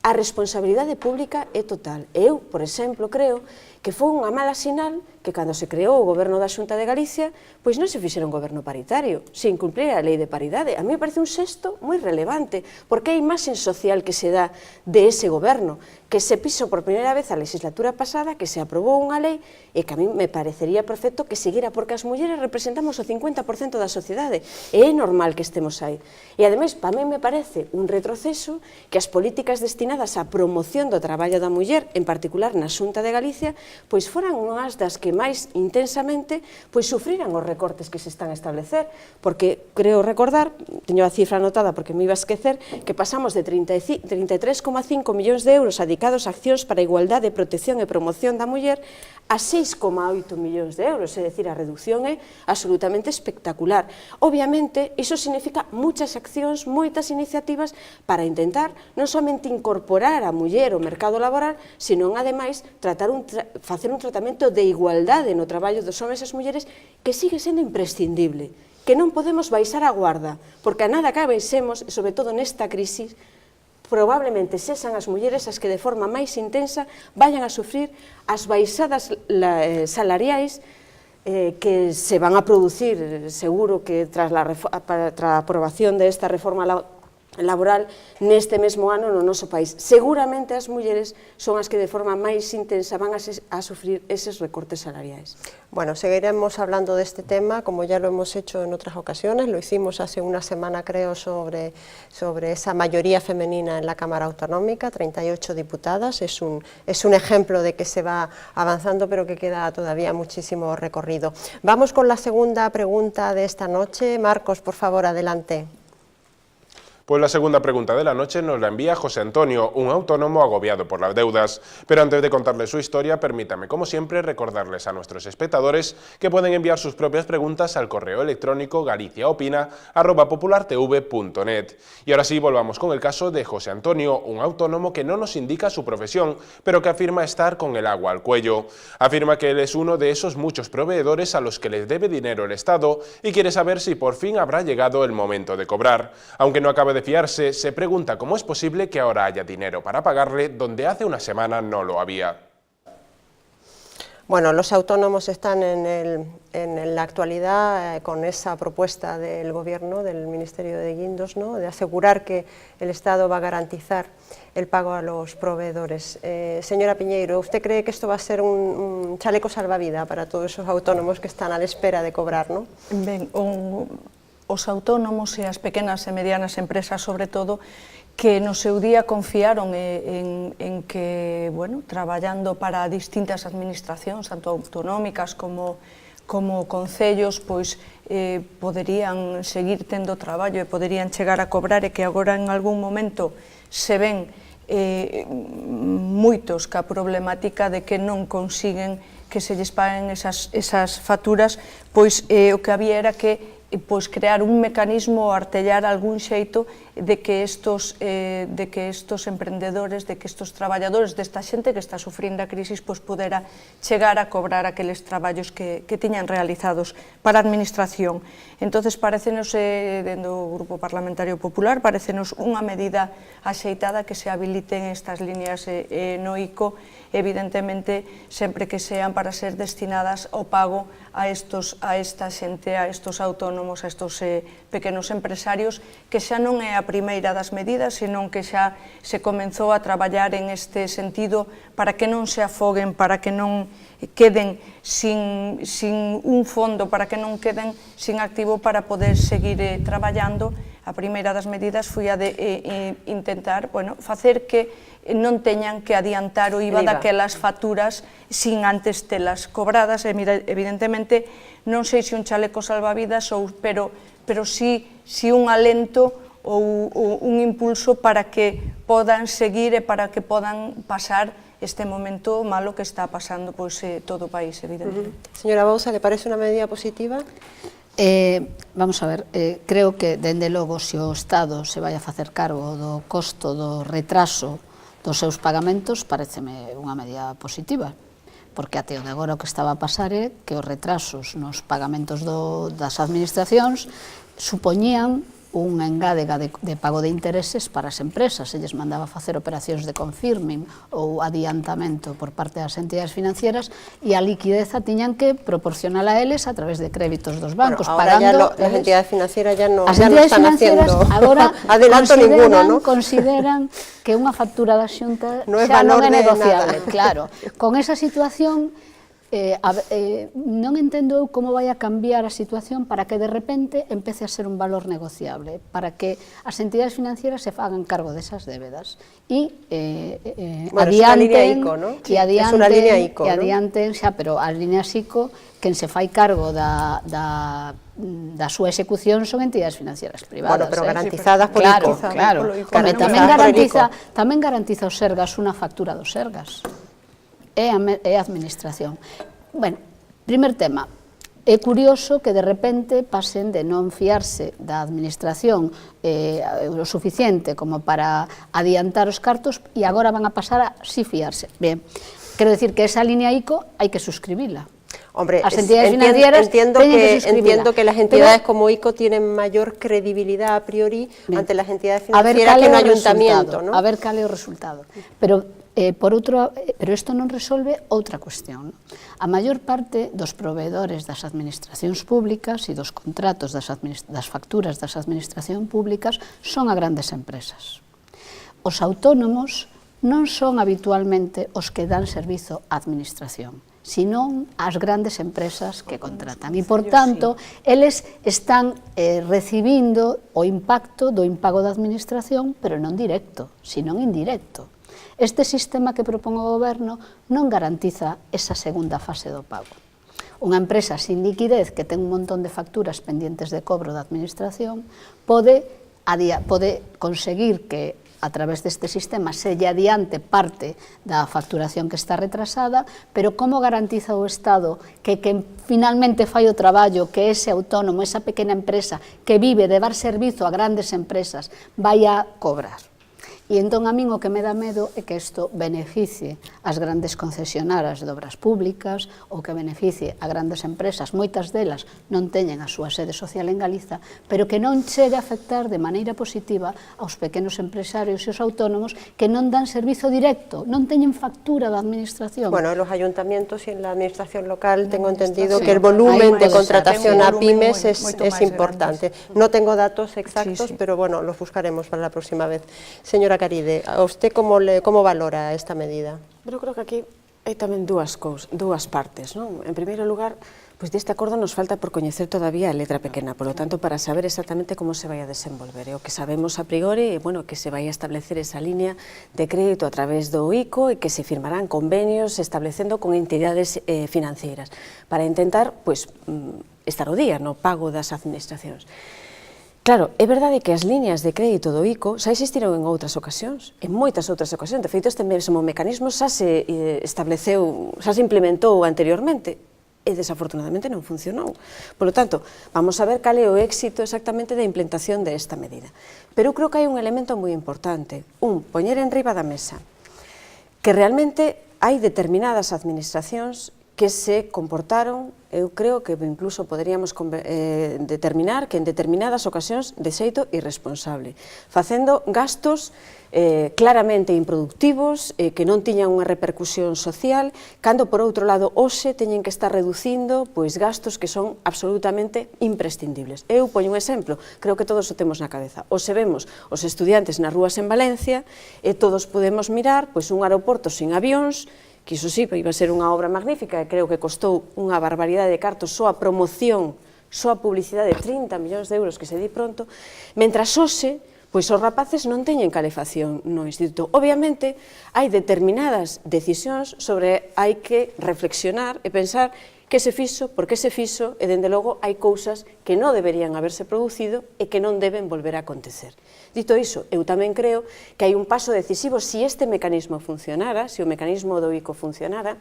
[SPEAKER 6] a responsabilidade pública é total. Eu, por exemplo, creo que foi unha mala sinal que cando se creou o goberno da Xunta de Galicia, pois non se fixera un goberno paritario, sin cumplir a lei de paridade. A mí me parece un xesto moi relevante, porque a imaxe social que se dá de ese goberno, que se piso por primeira vez a legislatura pasada, que se aprobou unha lei, e que a mí me parecería perfecto que seguira, porque as mulleres representamos o 50% da sociedade, e é normal que estemos aí. E, ademais, para mí me parece un retroceso que as políticas destinadas á promoción do traballo da muller, en particular na Xunta de Galicia, pois foran unhas das que máis intensamente pois sufriran os recortes que se están a establecer, porque creo recordar, teño a cifra anotada porque me iba a esquecer, que pasamos de 33,5 millóns de euros dedicados a accións para a igualdade, protección e promoción da muller a 6,8 millóns de euros, é dicir, a reducción é absolutamente espectacular. Obviamente, iso significa moitas accións, moitas iniciativas para intentar non somente incorporar a muller ao mercado laboral, senón, ademais, facer un tratamento de igualdade no traballo dos homes e as mulleres que sigue sendo imprescindible, que non podemos baixar a guarda, porque a nada que baixemos, e sobre todo nesta crisis, probablemente sexan as mulleres as que de forma máis intensa vayan a sufrir as baixadas salariais que se van a producir, seguro que tras a aprobación desta reforma laboral neste mesmo ano no noso país. Seguramente as mulleres son as que de forma máis intensa van a sufrir eses recortes salariais.
[SPEAKER 1] Bueno, seguiremos hablando de este tema, como ya lo hemos hecho en otras ocasiones, lo hicimos hace una semana creo sobre esa mayoría femenina en la Cámara Autonómica, 38 diputadas, es un ejemplo de que se va avanzando pero que queda todavía muchísimo recorrido. Vamos con la segunda pregunta de esta noche. Marcos, por favor, adelante.
[SPEAKER 4] Pues la segunda pregunta de la noche nos la envía José Antonio, un autónomo agobiado por las deudas. Pero antes de contarles su historia, permítame, como siempre, recordarles a nuestros espectadores que pueden enviar sus propias preguntas al correo electrónico galiciaopina@populartv.net. Y ahora sí, volvamos con el caso de José Antonio, un autónomo que no nos indica su profesión, pero que afirma estar con el agua al cuello. Afirma que él es uno de esos muchos proveedores a los que les debe dinero el Estado y quiere saber si por fin habrá llegado el momento de cobrar. Aunque no acaba de fiarse, se pregunta cómo es posible que ahora haya dinero para pagarle donde hace una semana no lo había.
[SPEAKER 1] Bueno, los autónomos están en la actualidad con esa propuesta del Gobierno, del Ministerio de Guindos, ¿no?, de asegurar que el Estado va a garantizar el pago a los proveedores. Señora Piñeiro, ¿usted cree que esto va a ser un chaleco salvavidas para todos esos autónomos que están a la espera de cobrar, ¿no?
[SPEAKER 2] Ben, os autónomos e as pequenas e medianas empresas, sobre todo, que no seu día confiaron en que, bueno, traballando para distintas administracións, tanto autonómicas como concellos, pois poderían seguir tendo traballo e poderían chegar a cobrar, e que agora en algún momento se ven moitos ca problemática de que non consiguen que se lles paguen esas facturas, pois o que había era que crear un mecanismo ou artellar algún xeito de que estos emprendedores, de que estos traballadores, desta xente que está sufrindo a crisis, pudera chegar a cobrar aqueles traballos que tiñan realizados para a administración. Entonces, parecenos, dentro do Grupo Parlamentario Popular, parecenos unha medida axeitada que se habiliten estas líneas no ICO, evidentemente, sempre que sean para ser destinadas ao pago a esta xente, a estos autónomos, a estos pequenos empresarios, que xa non é a primeira das medidas, senón que xa se comenzou a traballar en este sentido para que non se afoguen, para que non queden sin un fondo, para que non queden sin activo para poder seguir traballando. A primeira das medidas foi a de intentar facer que non teñan que adiantar o IVA daquelas facturas sin antes telas cobradas. Evidentemente, non sei se un chaleco salvavidas, pero si un alento ou un impulso para que podan seguir e para que podan pasar este momento malo que está pasando todo o país, evidentemente.
[SPEAKER 1] Señora Bouza, ¿le parece unha medida positiva?
[SPEAKER 3] Vamos a ver, creo que, dende logo, se o Estado se vai a facer cargo do costo do retraso dos seus pagamentos, pareceme unha medida positiva, porque até o de agora o que estaba a pasar é que os retrasos nos pagamentos das administracións supoñían un engádega de pago de intereses para as empresas, se lles mandaba facer operacións de confirming ou adiantamento por parte das entidades financieras, e a liquideza tiñan que proporcionar a eles a través de créditos dos bancos.
[SPEAKER 1] Ahora ya las entidades financieras ya no están haciendo adelanto ninguno, ¿no?
[SPEAKER 3] Consideran que unha factura da Xunta xa non é negociable. Claro, con esa situación non entendo eu como vai a cambiar a situación para que de repente empece a ser un valor negociable, para que as entidades financieras se fagan cargo desas débedas e adianten xa, pero as líneas ICO, quen se fai cargo da súa execución son entidades financieras privadas.
[SPEAKER 1] Bueno, pero garantizadas por ICO.
[SPEAKER 3] Claro, tamén garantiza os Sergas unha factura dos Sergas. É a administración. Bueno, primer tema, é curioso que de repente pasen de non fiarse da administración o suficiente como para adiantar os cartos e agora van a pasar a si fiarse. Ben, quero decir que esa línea ICO hai que suscribila.
[SPEAKER 1] Hombre,
[SPEAKER 3] as entidades financieras
[SPEAKER 1] entiendo que las entidades como ICO tienen mayor credibilidad a priori ante las entidades financieras que un ayuntamiento, ¿no?
[SPEAKER 3] A ver cal é o resultado. Pero isto non resolve outra cuestión. A maior parte dos proveedores das administracións públicas e dos contratos das facturas das administracións públicas son a grandes empresas. Os autónomos non son habitualmente os que dan servizo á administración, senón as grandes empresas que contratan. E, por tanto, eles están recibindo o impacto do impago da administración, pero non directo, senón indirecto. Este sistema que propón o Goberno non garantiza esa segunda fase do pago. Unha empresa sin liquidez que ten un montón de facturas pendientes de cobro da administración pode conseguir que a través deste sistema se lle adiante parte da facturación que está retrasada, pero como garantiza o Estado que finalmente fai o traballo, que ese autónomo, esa pequena empresa que vive de dar servizo a grandes empresas, vai a cobrar? E entón a min o que me dá medo é que isto beneficie as grandes concesionarias de obras públicas ou que beneficie a grandes empresas, moitas delas non teñen a súa sede social en Galiza, pero que non chegue a afectar de maneira positiva aos pequenos empresarios e os autónomos que non dan servizo directo, non teñen factura da administración.
[SPEAKER 1] Bueno, en los ayuntamientos y en la administración local tengo entendido que el volumen de contratación a pymes es importante. No tengo datos exactos, pero bueno, los buscaremos para la próxima vez. Señora Caride, ¿a usted cómo valora esta medida?
[SPEAKER 6] Pero creo que aquí hai tamén dúas partes, non? En primeiro lugar, pois deste acordo nos falta por coñecer todavía a letra pequena, polo tanto, para saber exactamente como se vai a desenvolver. O que sabemos a priori é, bueno, que se vai a establecer esa línea de crédito a través do ICO e que se firmarán convenios establecendo con entidades financeiras para intentar, pois, estar ao día no pago das administracións. Claro, é verdade que as líneas de crédito do ICO xa existiron en outras ocasións, en moitas outras ocasións. De feito, este mesmo mecanismo xa se estableceu, xa se implementou anteriormente e desafortunadamente non funcionou. Por lo tanto, vamos a ver cal é o éxito exactamente da implementación desta medida. Pero eu creo que hai un elemento moi importante, poñer en riba da mesa, que realmente hai determinadas administracións que se comportaron, eu creo que incluso poderíamos determinar que en determinadas ocasións de xeito irresponsable, facendo gastos claramente improductivos, que non tiñan unha repercusión social, cando por outro lado hoxe teñen que estar reducindo gastos que son absolutamente imprescindibles. Eu poño un exemplo, creo que todos o temos na cabeza. Hoxe vemos os estudiantes nas rúas en Valencia e todos podemos mirar un aeroporto sin avións, que iso sí, iba a ser unha obra magnífica e creo que costou unha barbaridade de cartos só a promoción, só a publicidade de 30 millóns de euros que se di pronto, mentras hoxe, pois os rapaces non teñen calefacción no instituto. Obviamente, hai determinadas decisións sobre hai que reflexionar e pensar que se fixo, por que se fixo, e dende logo hai cousas que non deberían haberse producido e que non deben volver a acontecer. Dito iso, eu tamén creo que hai un paso decisivo se este mecanismo funcionara, se o mecanismo do ICO funcionara,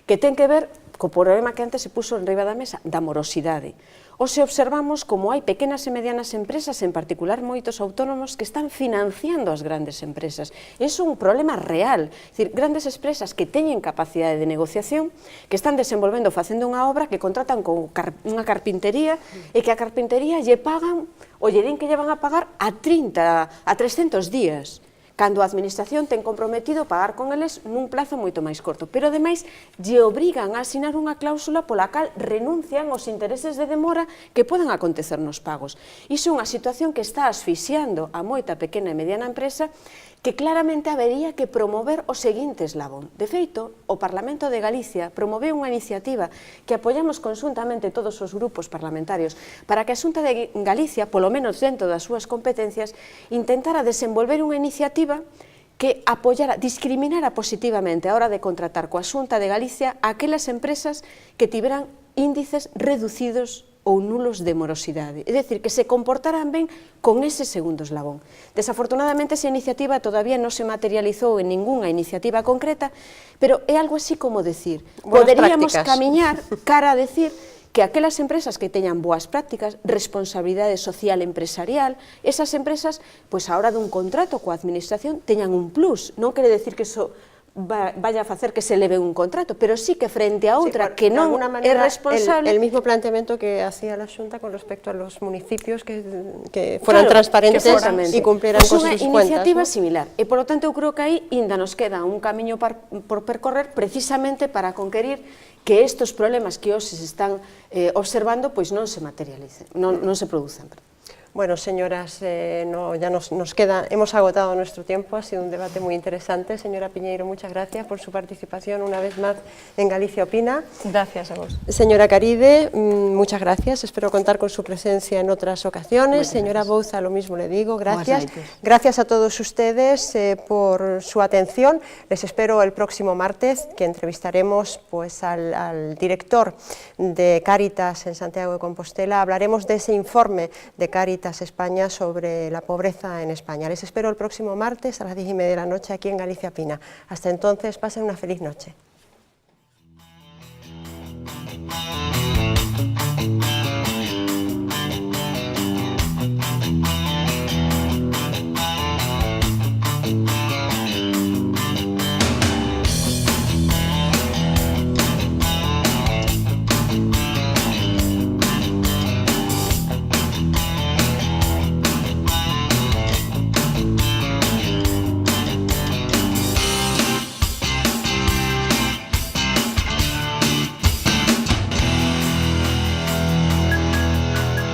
[SPEAKER 6] que ten que ver co problema que antes se puso en riba da mesa, da morosidade. Hoxe observamos como hai pequenas e medianas empresas, en particular moitos autónomos, que están financiando as grandes empresas. Iso é un problema real. É dicir, grandes empresas que teñen capacidade de negociación, que están desenvolvendo, facendo unha obra, que contratan con unha carpintería e que a carpintería lle pagan, ou lle din que lle van a pagar a 300 días. Cando a administración ten comprometido pagar con eles nun plazo moito máis corto. Pero, ademais, lle obrigan a asinar unha cláusula pola cal renuncian aos intereses de demora que poden acontecer nos pagos. Iso é unha situación que está asfixiando a moita pequena e mediana empresa que claramente habería que promover o seguinte eslabón. De feito, o Parlamento de Galicia promoveu unha iniciativa que apoiamos conxuntamente todos os grupos parlamentarios para que a Xunta de Galicia, polo menos dentro das súas competencias, intentara desenvolver unha iniciativa que apoiara, discriminara positivamente a hora de contratar coa Xunta de Galicia aquelas empresas que tiveran índices reducidos ou nulos de morosidade, é dicir, que se comportaran ben con ese segundo eslabón. Desafortunadamente, esa iniciativa todavía non se materializou en ningunha iniciativa concreta, pero é algo así como decir, poderíamos camiñar cara a decir que aquelas empresas que teñan boas prácticas, responsabilidade social empresarial, esas empresas, pois a hora dun contrato coa administración, teñan un plus. Non quere decir que iso vaya a facer que se leve un contrato, pero sí que frente a outra que non é responsable...
[SPEAKER 1] El mismo planteamiento que hacía la Xunta con respecto a los municipios que fueran transparentes y cumplieran con sus cuentas.
[SPEAKER 6] É unha iniciativa similar, e polo tanto eu creo que aí ainda nos queda un camiño por percorrer precisamente para conquerir que estes problemas que hoxe se están observando pois non se materialicen, non se producen.
[SPEAKER 1] Bueno, señoras, ya nos queda, hemos agotado nuestro tiempo, ha sido un debate muy interesante. Señora Piñeiro, muchas gracias por su participación una vez más en Galicia Opina.
[SPEAKER 2] Gracias a vos.
[SPEAKER 1] Señora Caride, muchas gracias, espero contar con su presencia en otras ocasiones. Señora Bouza, lo mismo le digo, gracias. Gracias a todos ustedes por su atención. Les espero el próximo martes, que entrevistaremos pues, al director de Cáritas en Santiago de Compostela. Hablaremos de ese informe de Cáritas España sobre la pobreza en España. Les espero el próximo martes a las 10:30 de la noche aquí en Galicia Opina. Hasta entonces, pasen una feliz noche.